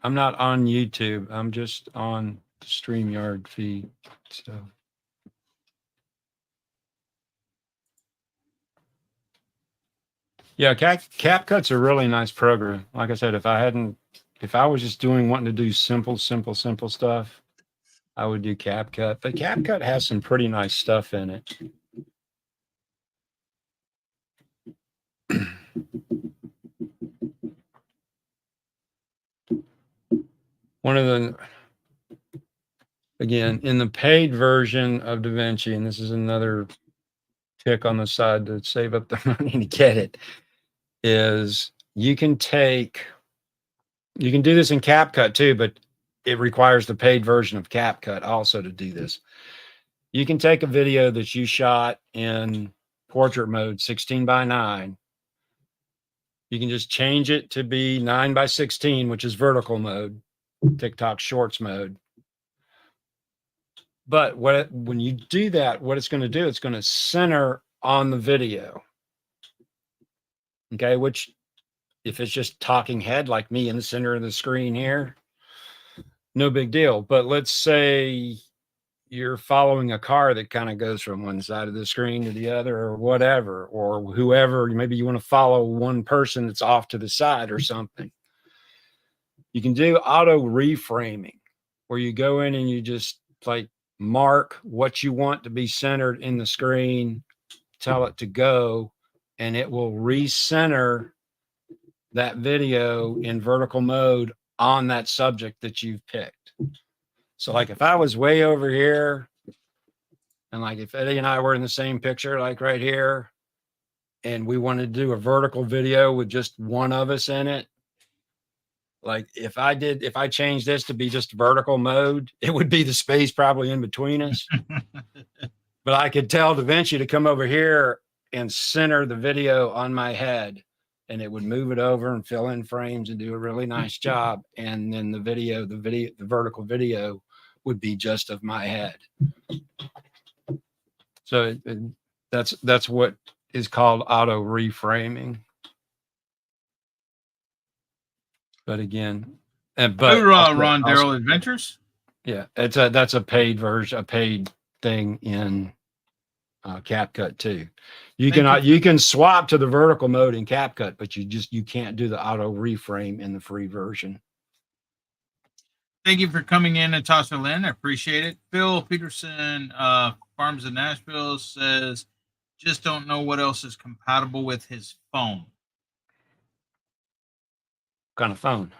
I'm not on YouTube. I'm just on the StreamYard feed. So yeah, CapCut's a really nice program. Like I said, if I was just wanting to do simple stuff, I would do CapCut. But CapCut has some pretty nice stuff in it. One of the, again, in the paid version of DaVinci, and this is another tick on the side to save up the money to get it, is you can do this in CapCut too, but it requires the paid version of CapCut also to do this. You can take a video that you shot in portrait mode, 16:9. You can just change it to be 9:16, which is vertical mode, TikTok Shorts mode. But when you do that, what it's going to do, it's going to center on the video. Okay, which if it's just talking head like me in the center of the screen here, no big deal. But let's say you're following a car that kind of goes from one side of the screen to the other or whatever, or whoever, maybe you want to follow one person that's off to the side or something. You can do auto reframing where you go in and you just like mark what you want to be centered in the screen tell it to go, and it will recenter that video in vertical mode on that subject that you've picked. So like if I was way over here, and like if Eddie and I were in the same picture, like right here, and we wanted to do a vertical video with just one of us in it, like if I changed this to be just vertical mode, it would be the space probably in between us. But I could tell DaVinci to come over here and center the video on my head, and it would move it over and fill in frames and do a really nice job. And then the vertical video would be just of my head. So that's what is called auto reframing. But again,
Ron Darrell Adventures.
Yeah, that's a paid version, a paid thing in CapCut too. You can swap to the vertical mode in CapCut, but you can't do the auto reframe in the free version.
Thank you for coming in, Natasha Lynn. I appreciate it. Phil Peterson, Farms in Nashville, says, just don't know what else is compatible with his phone.
What kind of phone?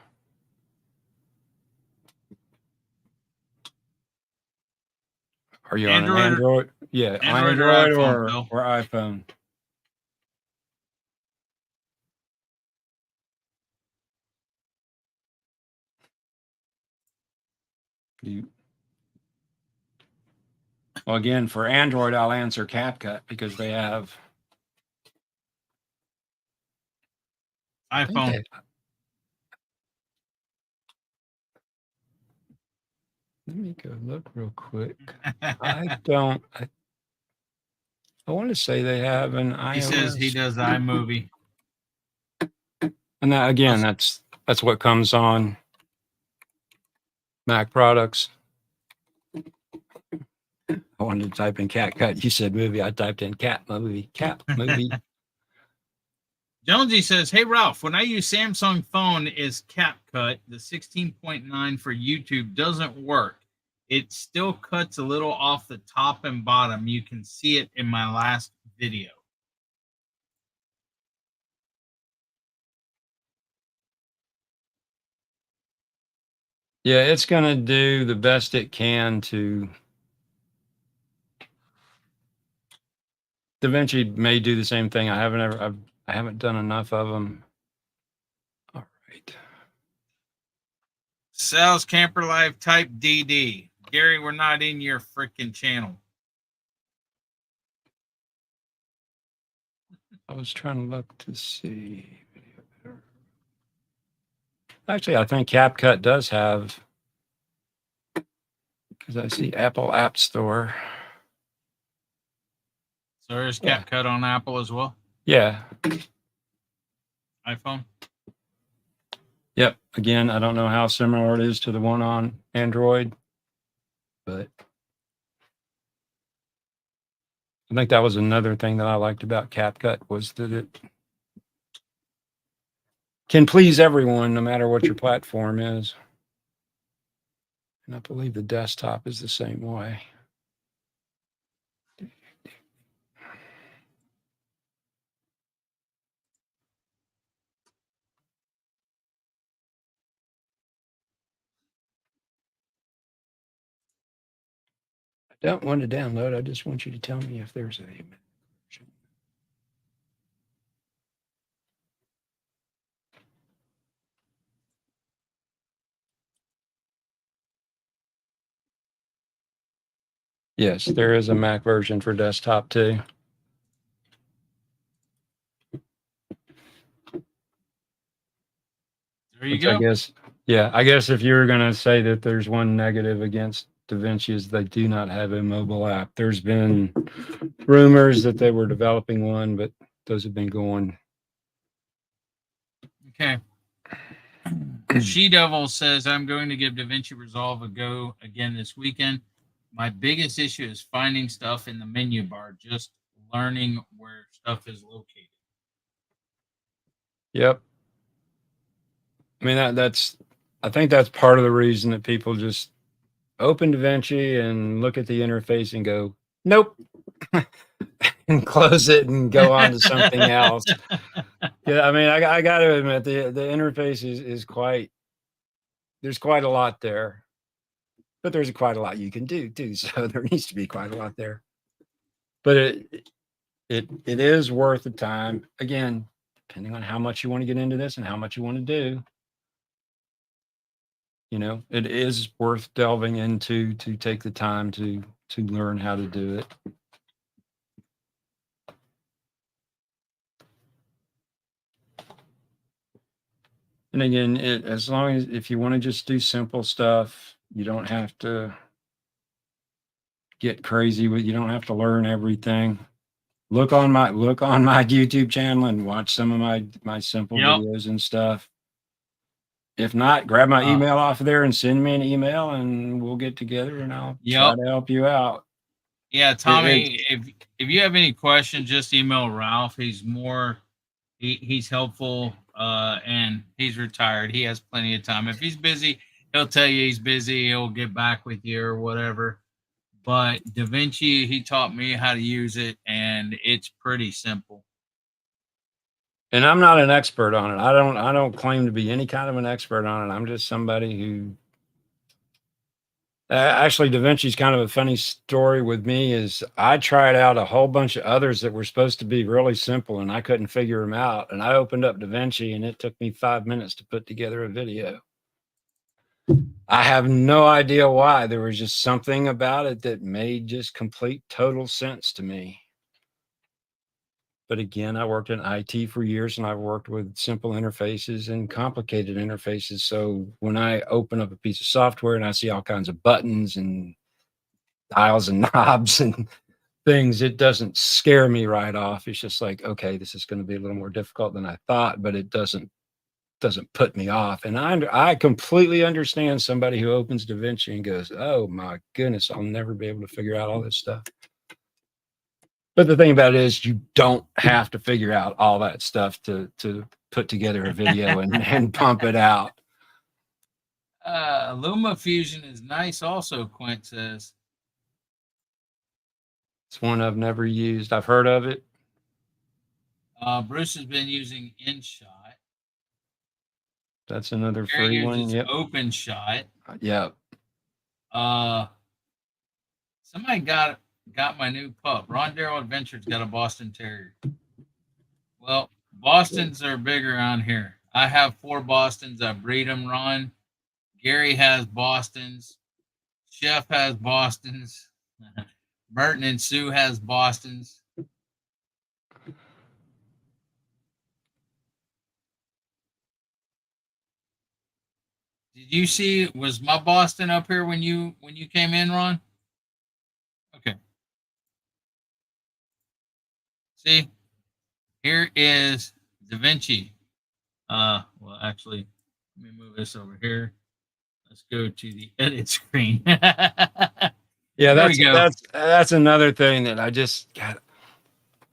Are you on an Android? Yeah, Android or iPhone. Well, again, for Android, I'll answer CapCut because they have
iPhone.
Let me go look real quick. I want to say they have an iOS.
He says he does iMovie.
And that, again, that's what comes on Mac products. I wanted to type in CapCut. You said movie. I typed in cat movie.
Jonesy says, hey, Ralph, when I use Samsung phone is CapCut, the 16.9 for YouTube doesn't work. It still cuts a little off the top and bottom. You can see it in my last video.
Yeah, it's going to do the best it can to. DaVinci may do the same thing. I haven't done enough of them. All right.
Sal's Camper Life type DD. Gary, we're not in your freaking channel.
I was trying to look to see. Actually, I think CapCut does have, because I see Apple App Store.
So there's CapCut on Apple as well?
Yeah.
iPhone?
Yep. Again, I don't know how similar it is to the one on Android, but I think that was another thing that I liked about CapCut was that it can please everyone, no matter what your platform is. And I believe the desktop is the same way. I don't want to download. I just want you to tell me if there's a version. Yes, there is a Mac version for desktop too.
There you go.
I guess if you were going to say that there's one negative against DaVinci is they do not have a mobile app. There's been rumors that they were developing one, but those have been going.
Okay. She Devil says, I'm going to give DaVinci Resolve a go again this weekend. My biggest issue is finding stuff in the menu bar, just learning where stuff is located.
Yep. I mean, I think that's part of the reason that people just open DaVinci and look at the interface and go, nope. and close it and go on to something else. Yeah, I mean, I got to admit the interface is quite. There's quite a lot there, but there's quite a lot you can do too. So there needs to be quite a lot there. But it is worth the time. Again, depending on how much you want to get into this and how much you want to do. You know, it is worth delving into to take the time to learn how to do it. And again, as long as if you want to just do simple stuff, you don't have to get crazy with. You don't have to learn everything. Look on my YouTube channel and watch some of my simple
Yep.
videos and stuff. If not, grab my email off of there and send me an email, and we'll get together and I'll try to help you out.
Yeah, Tommy, if you have any questions, just email Ralph. He's he's helpful, and he's retired. He has plenty of time. If he's busy, he'll tell you he's busy. He'll get back with you or whatever. But DaVinci, he taught me how to use it, and it's pretty simple.
And I'm not an expert on it. I don't claim to be any kind of an expert on it. I'm just somebody who actually, DaVinci's kind of a funny story with me is I tried out a whole bunch of others that were supposed to be really simple and I couldn't figure them out. And I opened up DaVinci and it took me 5 minutes to put together a video. I have no idea why. There was just something about it that made just complete total sense to me. But again, I worked in IT for years and I've worked with simple interfaces and complicated interfaces. So when I open up a piece of software and I see all kinds of buttons and dials and knobs and things, it doesn't scare me right off. It's just like, okay, this is going to be a little more difficult than I thought, but it doesn't put me off. And I completely understand somebody who opens DaVinci and goes, oh my goodness, I'll never be able to figure out all this stuff. But the thing about it is you don't have to figure out all that stuff to put together a video and pump it out.
LumaFusion is nice also, Quint says.
It's one I've never used. I've heard of it.
Bruce has been using InShot.
That's another
Gary
free one.
uses
Yep.
OpenShot.
Yep.
Somebody got my new pup. Ron Darrell Adventures got a Boston Terrier. Well, Bostons are big around here. I have 4 Bostons. I breed them, Ron. Gary has Bostons. Chef has Bostons. Burton and Sue has Bostons. Did you see, was my Boston up here when you came in, Ron? Okay. See, here is DaVinci. Well, actually, let me move this over here. Let's go to the edit screen.
Yeah,
There we go.
that's another thing that I just got.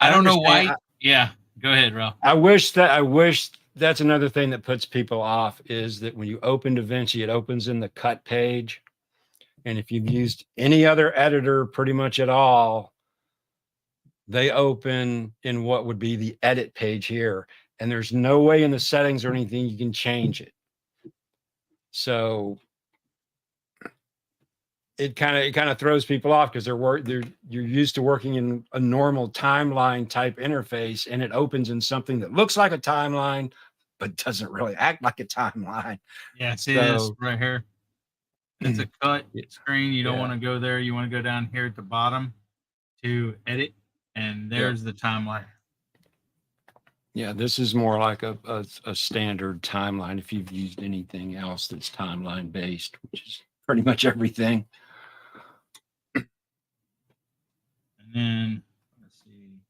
I don't know why. Yeah, go ahead, Ralph.
I wish that's another thing that puts people off is that when you open DaVinci, it opens in the cut page. And if you've used any other editor pretty much at all, they open in what would be the edit page here. And there's no way in the settings or anything you can change it. So it kind of throws people off because you're used to working in a normal timeline type interface, and it opens in something that looks like a timeline but doesn't really act like a timeline.
Yeah, see this right here? It's a cut screen. You don't
Yeah.
want to go there. You want to go down here at the bottom to edit, and there's the timeline.
Yeah, this is more like a standard timeline if you've used anything else that's timeline based, which is pretty much everything.
And then let's see.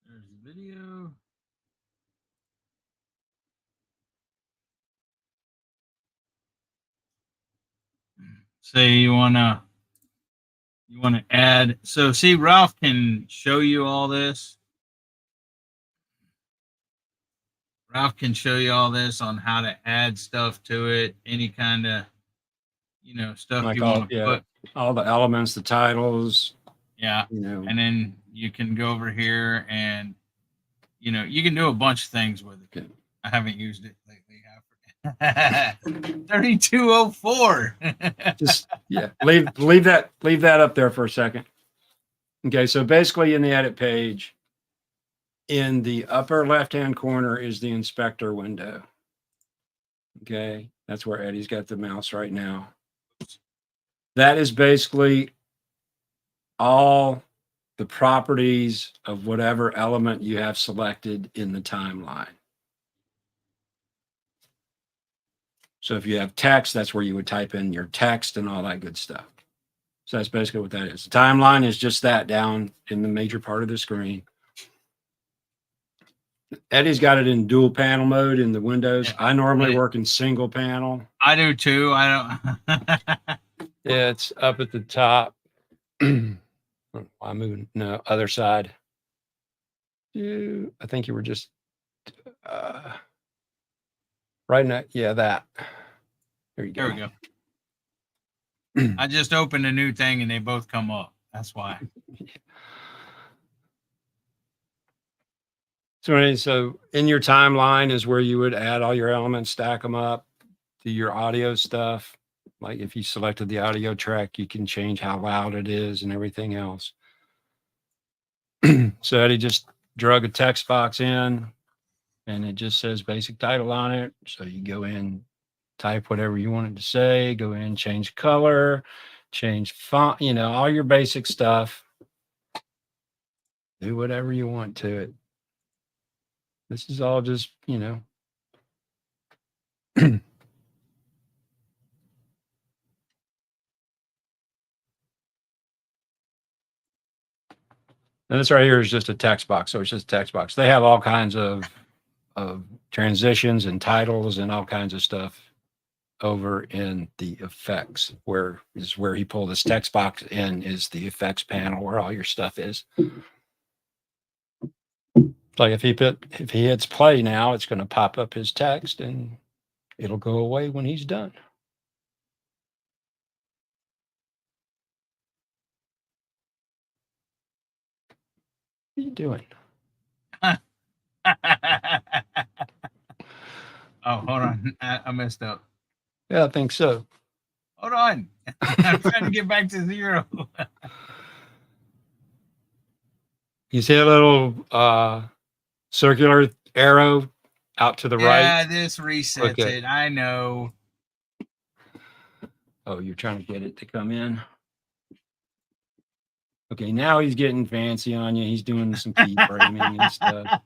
There's the video. say you wanna add. So see, Ralph can show you all this. Ralph can show you all this on how to add stuff to it, any kind of, stuff
Like
you
all,
want to
yeah,
put.
all the elements, the titles,
Yeah.
you know.
And then you can go over here and, you can do a bunch of things with it.
Okay.
I haven't used it lately. 3204.
Just yeah, leave that up there for a second. Okay, so basically in the edit page, in the upper left-hand corner is the inspector window. Okay, that's where Eddie's got the mouse right now. That is basically all the properties of whatever element you have selected in the timeline. So if you have text, that's where you would type in your text and all that good stuff. So that's basically what that is. The timeline is just that down in the major part of the screen. Eddie's got it in dual panel mode in the Windows.
Yeah.
I normally work in single panel.
I do too. I don't.
Yeah, it's up at the top. I'm moving. No, other side. I think you were just right now. Yeah, that. There you go.
There we go. I just opened a new thing and they both come up. That's why.
So in your timeline is where you would add all your elements, stack them up, do your audio stuff. Like if you selected the audio track, you can change how loud it is and everything else. So Eddie just drug a text box in and it just says basic title on it. So you go in, type whatever you want it to say, go in, change color, change font, all your basic stuff. Do whatever you want to it. This is all just, And this right here is just a text box. So it's just a text box. They have all kinds of transitions and titles and all kinds of stuff over in the effects, where he pulled this text box in is the effects panel where all your stuff is. Like if he hits play now, it's going to pop up his text and it'll go away when he's done. What are you doing?
Oh, hold on. I messed up.
Yeah, I think so.
Hold on. I'm trying to get back to 0.
You see a little circular arrow out to the right?
Yeah, this resets
Okay.
it. I know.
Oh, you're trying to get it to come in? Okay, now he's getting fancy on you. He's doing some keyframing and stuff.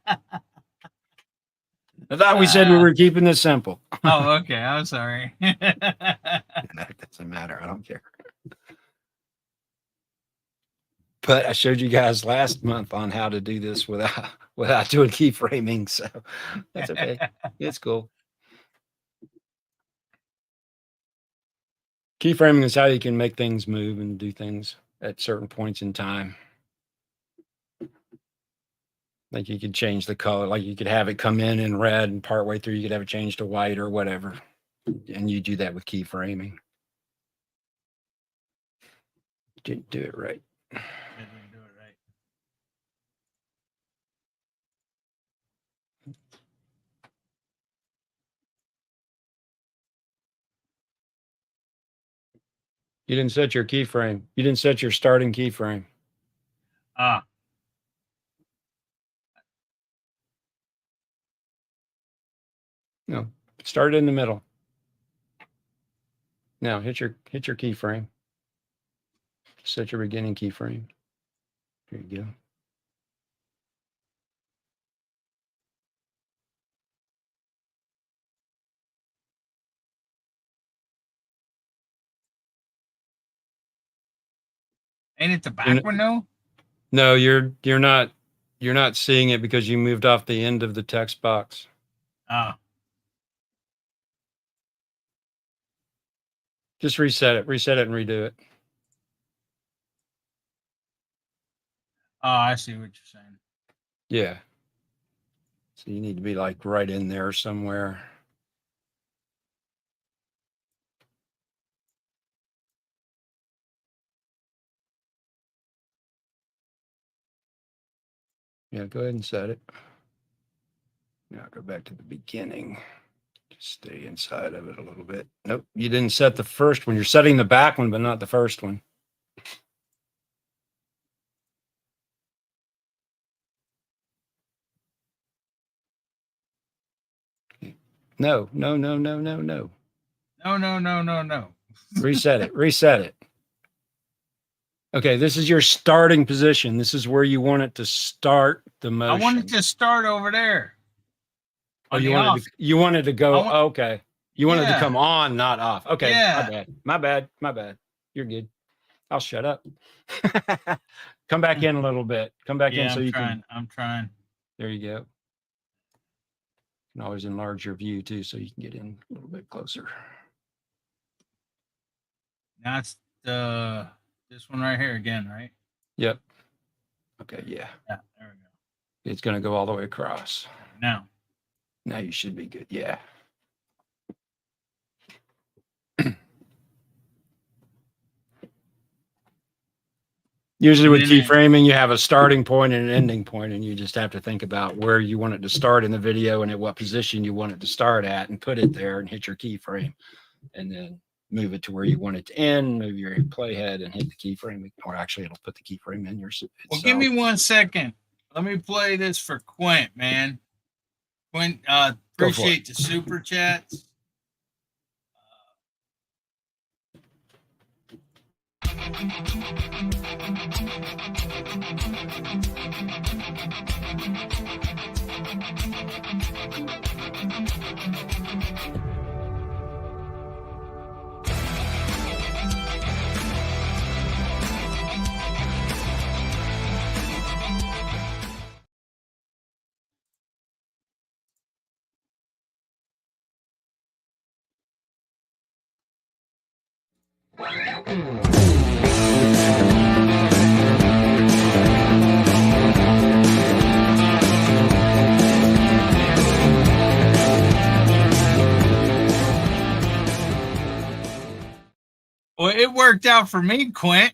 I thought we said we were keeping this simple.
Oh, okay. I'm sorry.
That doesn't matter. I don't care. But I showed you guys last month on how to do this without doing keyframing, so that's okay. It's cool. Keyframing is how you can make things move and do things at certain points in time. Like you could change the color, like you could have it come in red and partway through you could have it change to white or whatever. And you do that with keyframing. Didn't do it right.
Didn't do it right.
You didn't set your keyframe. You didn't set your starting keyframe.
Ah.
No, start in the middle. Now hit your keyframe. Set your beginning keyframe. There you go.
Ain't it the back one though?
No, you're not seeing it because you moved off the end of the text box.
Oh.
Just reset it and redo it.
Oh, I see what you're saying.
Yeah. So you need to be like right in there somewhere. Yeah, go ahead and set it. Now go back to the beginning. Just stay inside of it a little bit. Nope, you didn't set the first one. You're setting the back one, but not the first one. No.
No.
Reset it. Reset it. Okay, this is your starting position. This is where you want it to start the
I
motion.
want it to start over there.
Oh,
On
you
the
wanted
off.
you wanted to go.
I want-
Okay, you wanted to
Yeah.
come on, not off. Okay,
Yeah.
My bad. You're good. I'll shut up. Come back in a little bit. Come back in
Yeah,
so
I'm
you
trying.
can.
I'm trying.
There you go. You can always enlarge your view too, so you can get in a little bit closer.
Now it's this one right here again, right?
Yep. Okay. Yeah.
Yeah, there we go.
It's going to go all the way across.
Now.
Now you should be good. Yeah. Usually with
And then-
keyframing, you have a starting point and an ending point, and you just have to think about where you want it to start in the video and at what position you want it to start at and put it there and hit your keyframe and then move it to where you want it to end, move your playhead and hit the keyframe, or actually it'll put the keyframe in your
Well, give me 1 second. Let me play this for Quint, man. Quint,
Go for it.
appreciate the super chats. Well, it worked out for me, Quint.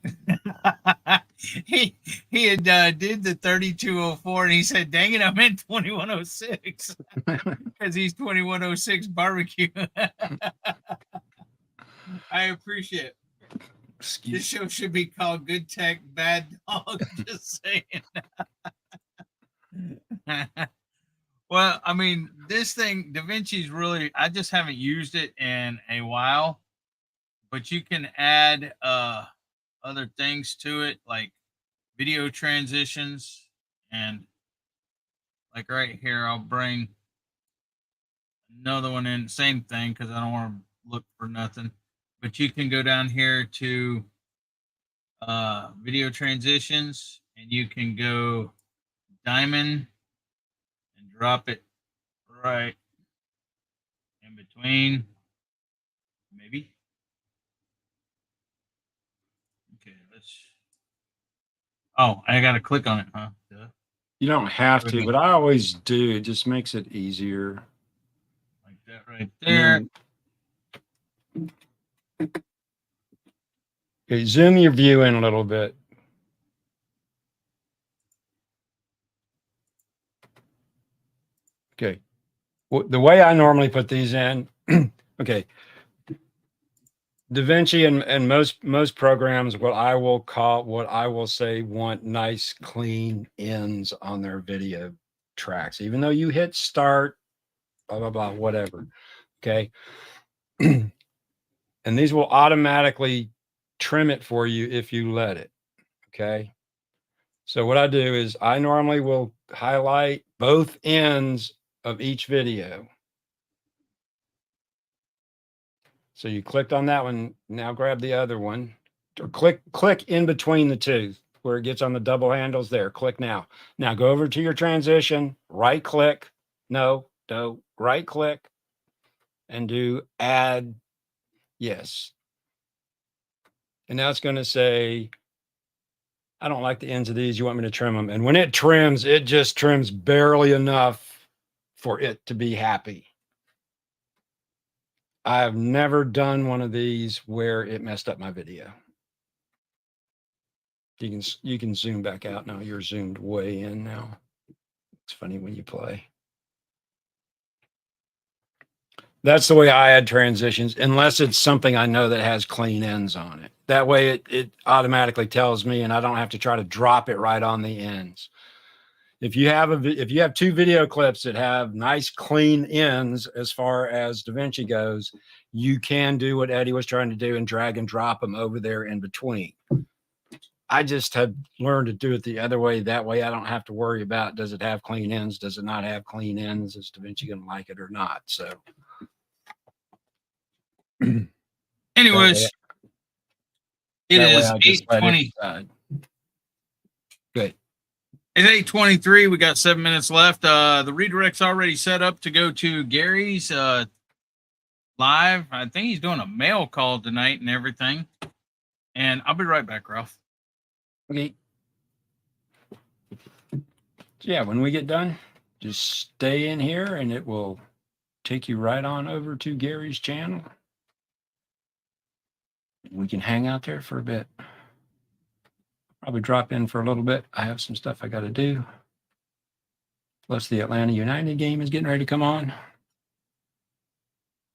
he had did the 3204 and he said, dang it, I'm in 2106 because he's 2106 barbecue. I appreciate it. This
Excuse
show should be called Good Tech, Bad Dog. Just saying. Well, I mean, this thing, DaVinci's really, I just haven't used it in a while, but you can add other things to it, like video transitions. And like right here, I'll bring another one in, same thing, because I don't want to look for nothing. But you can go down here to video transitions, and you can go diamond and drop it right in between, maybe. Okay, let's. Oh, I got to click on it, huh? Duh.
You don't have to,
Okay.
but I always do. It just makes it easier.
Like that right
And
there.
then- Okay, zoom your view in a little bit. Okay. The way I normally put these in, okay. DaVinci and most programs, what I will say want nice clean ends on their video tracks, even though you hit start, blah, blah, blah, whatever. Okay. And these will automatically trim it for you if you let it. Okay. So what I do is I normally will highlight both ends of each video. So you clicked on that one. Now grab the other one, or click in between the two where it gets on the double handles there. Click now. Now go over to your transition, right click. No, right click and do add. Yes. And now it's going to say, I don't like the ends of these. You want me to trim them? And when it trims, it just trims barely enough for it to be happy. I've never done one of these where it messed up my video. You can zoom back out now. You're zoomed way in now. It's funny when you play. That's the way I add transitions, unless it's something I know that has clean ends on it. That way it automatically tells me, and I don't have to try to drop it right on the ends. If you have two video clips that have nice clean ends as far as DaVinci goes, you can do what Eddie was trying to do and drag and drop them over there in between. I just have learned to do it the other way. That way I don't have to worry about, does it have clean ends? Does it not have clean ends? Is DaVinci going to like it or not? So
Anyways, it is 8:20.
Good.
It's 8:23. We got 7 minutes left. The redirect's already set up to go to Gary's live. I think he's doing a mail call tonight and everything. And I'll be right back, Ralph.
Okay. Yeah, when we get done, just stay in here and it will take you right on over to Gary's channel. We can hang out there for a bit. Probably drop in for a little bit. I have some stuff I got to do. Plus the Atlanta United game is getting ready to come on.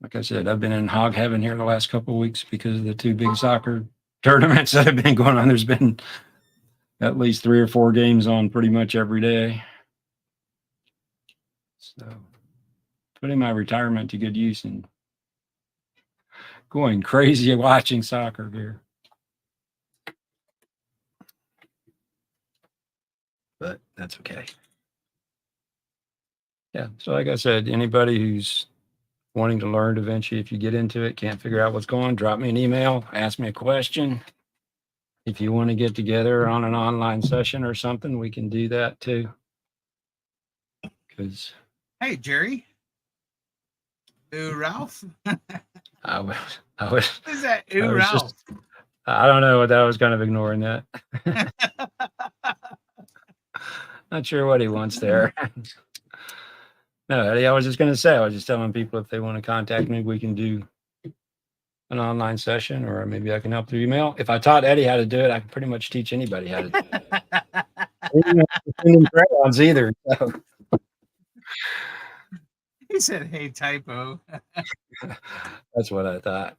Like I said, I've been in hog heaven here the last couple of weeks because of the two big soccer tournaments that have been going on. There's been at least 3 or 4 games on pretty much every day. So putting my retirement to good use and going crazy watching soccer here. But that's okay. Yeah, so like I said, anybody who's wanting to learn DaVinci, if you get into it, can't figure out what's going on, drop me an email, ask me a question. If you want to get together on an online session or something, we can do that too. Because
Hey, Jerry. Ooh, Ralph.
I was
What is that?
I
Ooh,
was
Ralph.
just- I don't know what that was, kind of ignoring that. Not sure what he wants there. No, Eddie, I was just going to say, I was just telling people if they want to contact me, we can do an online session, or maybe I can help through email. If I taught Eddie how to do it, I can pretty much teach anybody how to do it. We don't have to send him crayons either. So.
He said, hey, typo.
That's what I thought.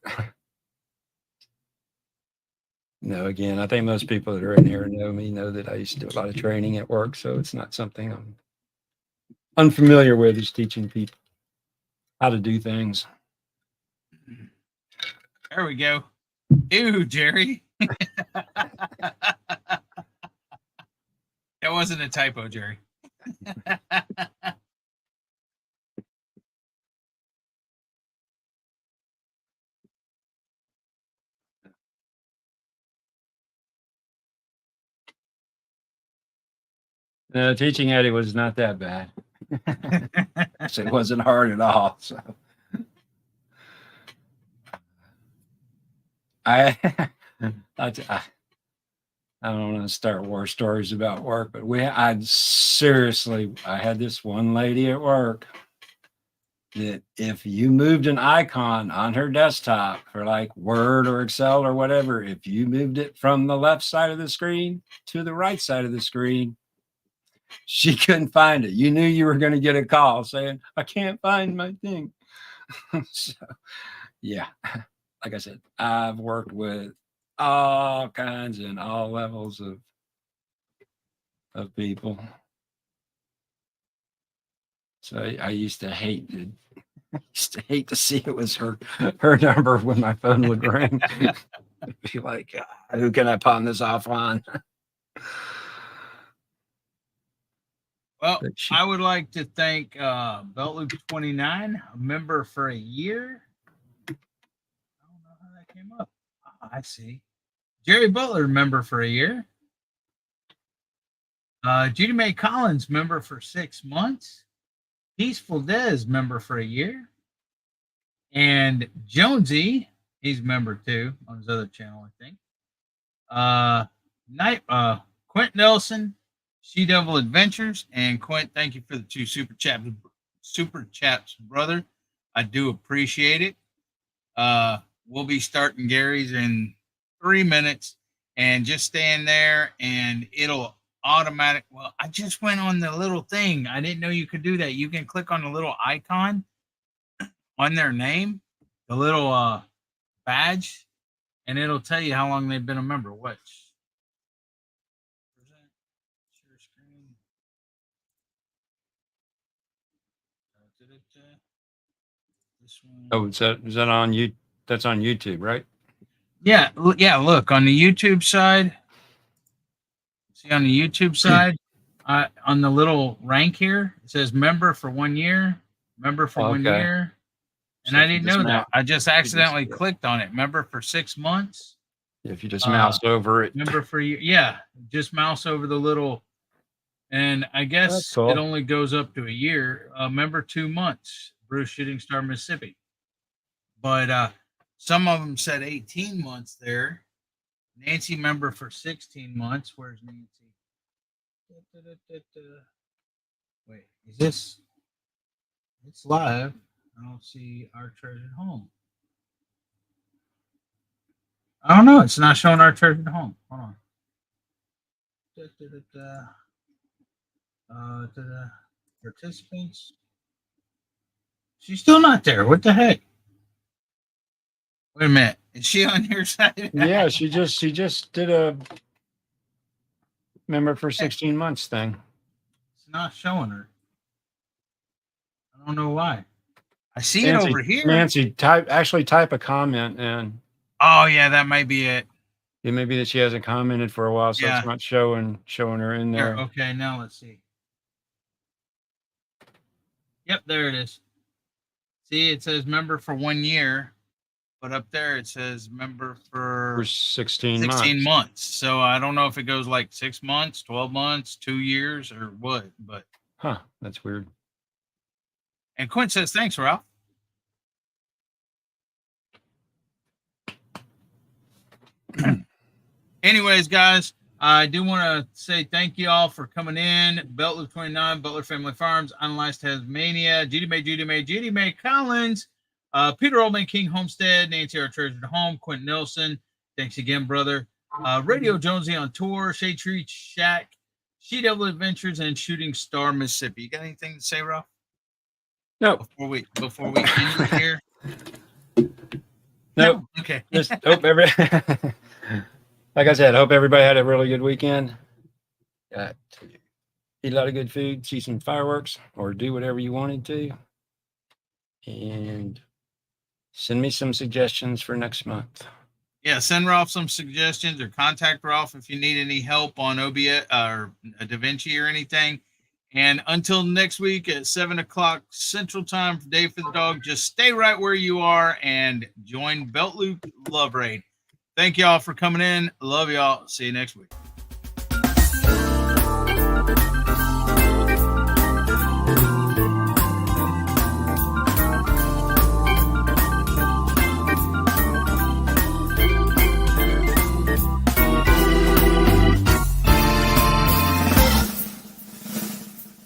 No, again, I think most people that are in here know me, know that I used to do a lot of training at work, so it's not something I'm unfamiliar with, is teaching people how to do things.
There we go. Ew, Jerry. That wasn't a typo, Jerry.
Teaching Eddie was not that bad. So it wasn't hard at all. So I don't want to start war stories about work, but I had this one lady at work that if you moved an icon on her desktop for like Word or Excel or whatever, if you moved it from the left side of the screen to the right side of the screen, she couldn't find it. You knew you were going to get a call saying, I can't find my thing. So, yeah, like I said, I've worked with all kinds and all levels of people. So I used to hate to see it was her number when my phone would ring. Be like, who can I pawn this off on?
Well, I would like to thank Belt Loop 29, a member for a year. I don't know how that came up. Oh, I see. Jerry Butler, member for a year. Judy Mae Collins, member for 6 months. Peaceful Des, member for a year. And Jonesy, he's member too on his other channel, I think. Quint Nelson, She Devil Adventures, and Quint, thank you for the 2 super chats, brother. I do appreciate it. We'll be starting Gary's in 3 minutes, and just stand there and it'll automatic. Well, I just went on the little thing. I didn't know you could do that. You can click on the little icon on their name, the little badge, and it'll tell you how long they've been a member. What? Share screen. This one.
Oh, is that on you? That's on YouTube, right?
Yeah, look on the YouTube side. See on the YouTube side, on the little rank here, it says member for 1 year, member for 1
Okay.
year. And
So
I
if you
didn't
just
know
mouse-
that. I just accidentally clicked on it. Member for 6 months.
If you just mouse over it.
Member for you. Yeah, just mouse over the little, and I guess
That's cool.
it only goes up to a year. Member 2 months, Bruce Shooting Star Mississippi. But some of them said 18 months there. Nancy member for 16 months. Where's Nancy? Wait, is this? It's live. I don't see Our Treasured Home. I don't know. It's not showing Our Treasured Home. Hold on. Participants. She's still not there. What the heck? Wait a minute. Is she on your side?
Yeah, she just did a member for 16 months thing.
It's not showing her. I don't know why. I see
Nancy,
it over here.
Nancy, type a comment, and
Oh yeah, that might be it.
it may be that she hasn't commented for a while, so
Yeah.
it's not showing her in
Here,
there.
okay, now let's see. Yep, there it is. See, it says member for 1 year, but up there it says member
For
for
16
16
months.
months. So I don't know if it goes like 6 months, 12 months, 2 years, or what. But
Huh, that's weird.
and Quint says thanks, Ralph. Anyways, guys, I do want to say thank you all for coming in. Belt Loop 29, Butler Family Farms, Analyzed Tasmania, Judy May Collins, Peter Oldman, King Homestead, Nancy Our Treasured Home, Quentin Nelson. Thanks again, brother. Radio Jonesy on tour, Shade Tree Shack, She Devil Adventures, and Shooting Star Mississippi. You got anything to say, Ralph?
No,
Before we end it here?
no.
Okay.
Just hope like I said, hope everybody had a really good weekend. Got to eat a lot of good food, see some fireworks, or do whatever you wanted to. And send me some suggestions for next month.
Yeah, send Ralph some suggestions or contact Ralph if you need any help on OBS or DaVinci or anything. And until next week at 7 o'clock Central Time for Day for the Dog, just stay right where you are and join Belt Loop Love Raid. Thank y'all for coming in. Love y'all. See you next week.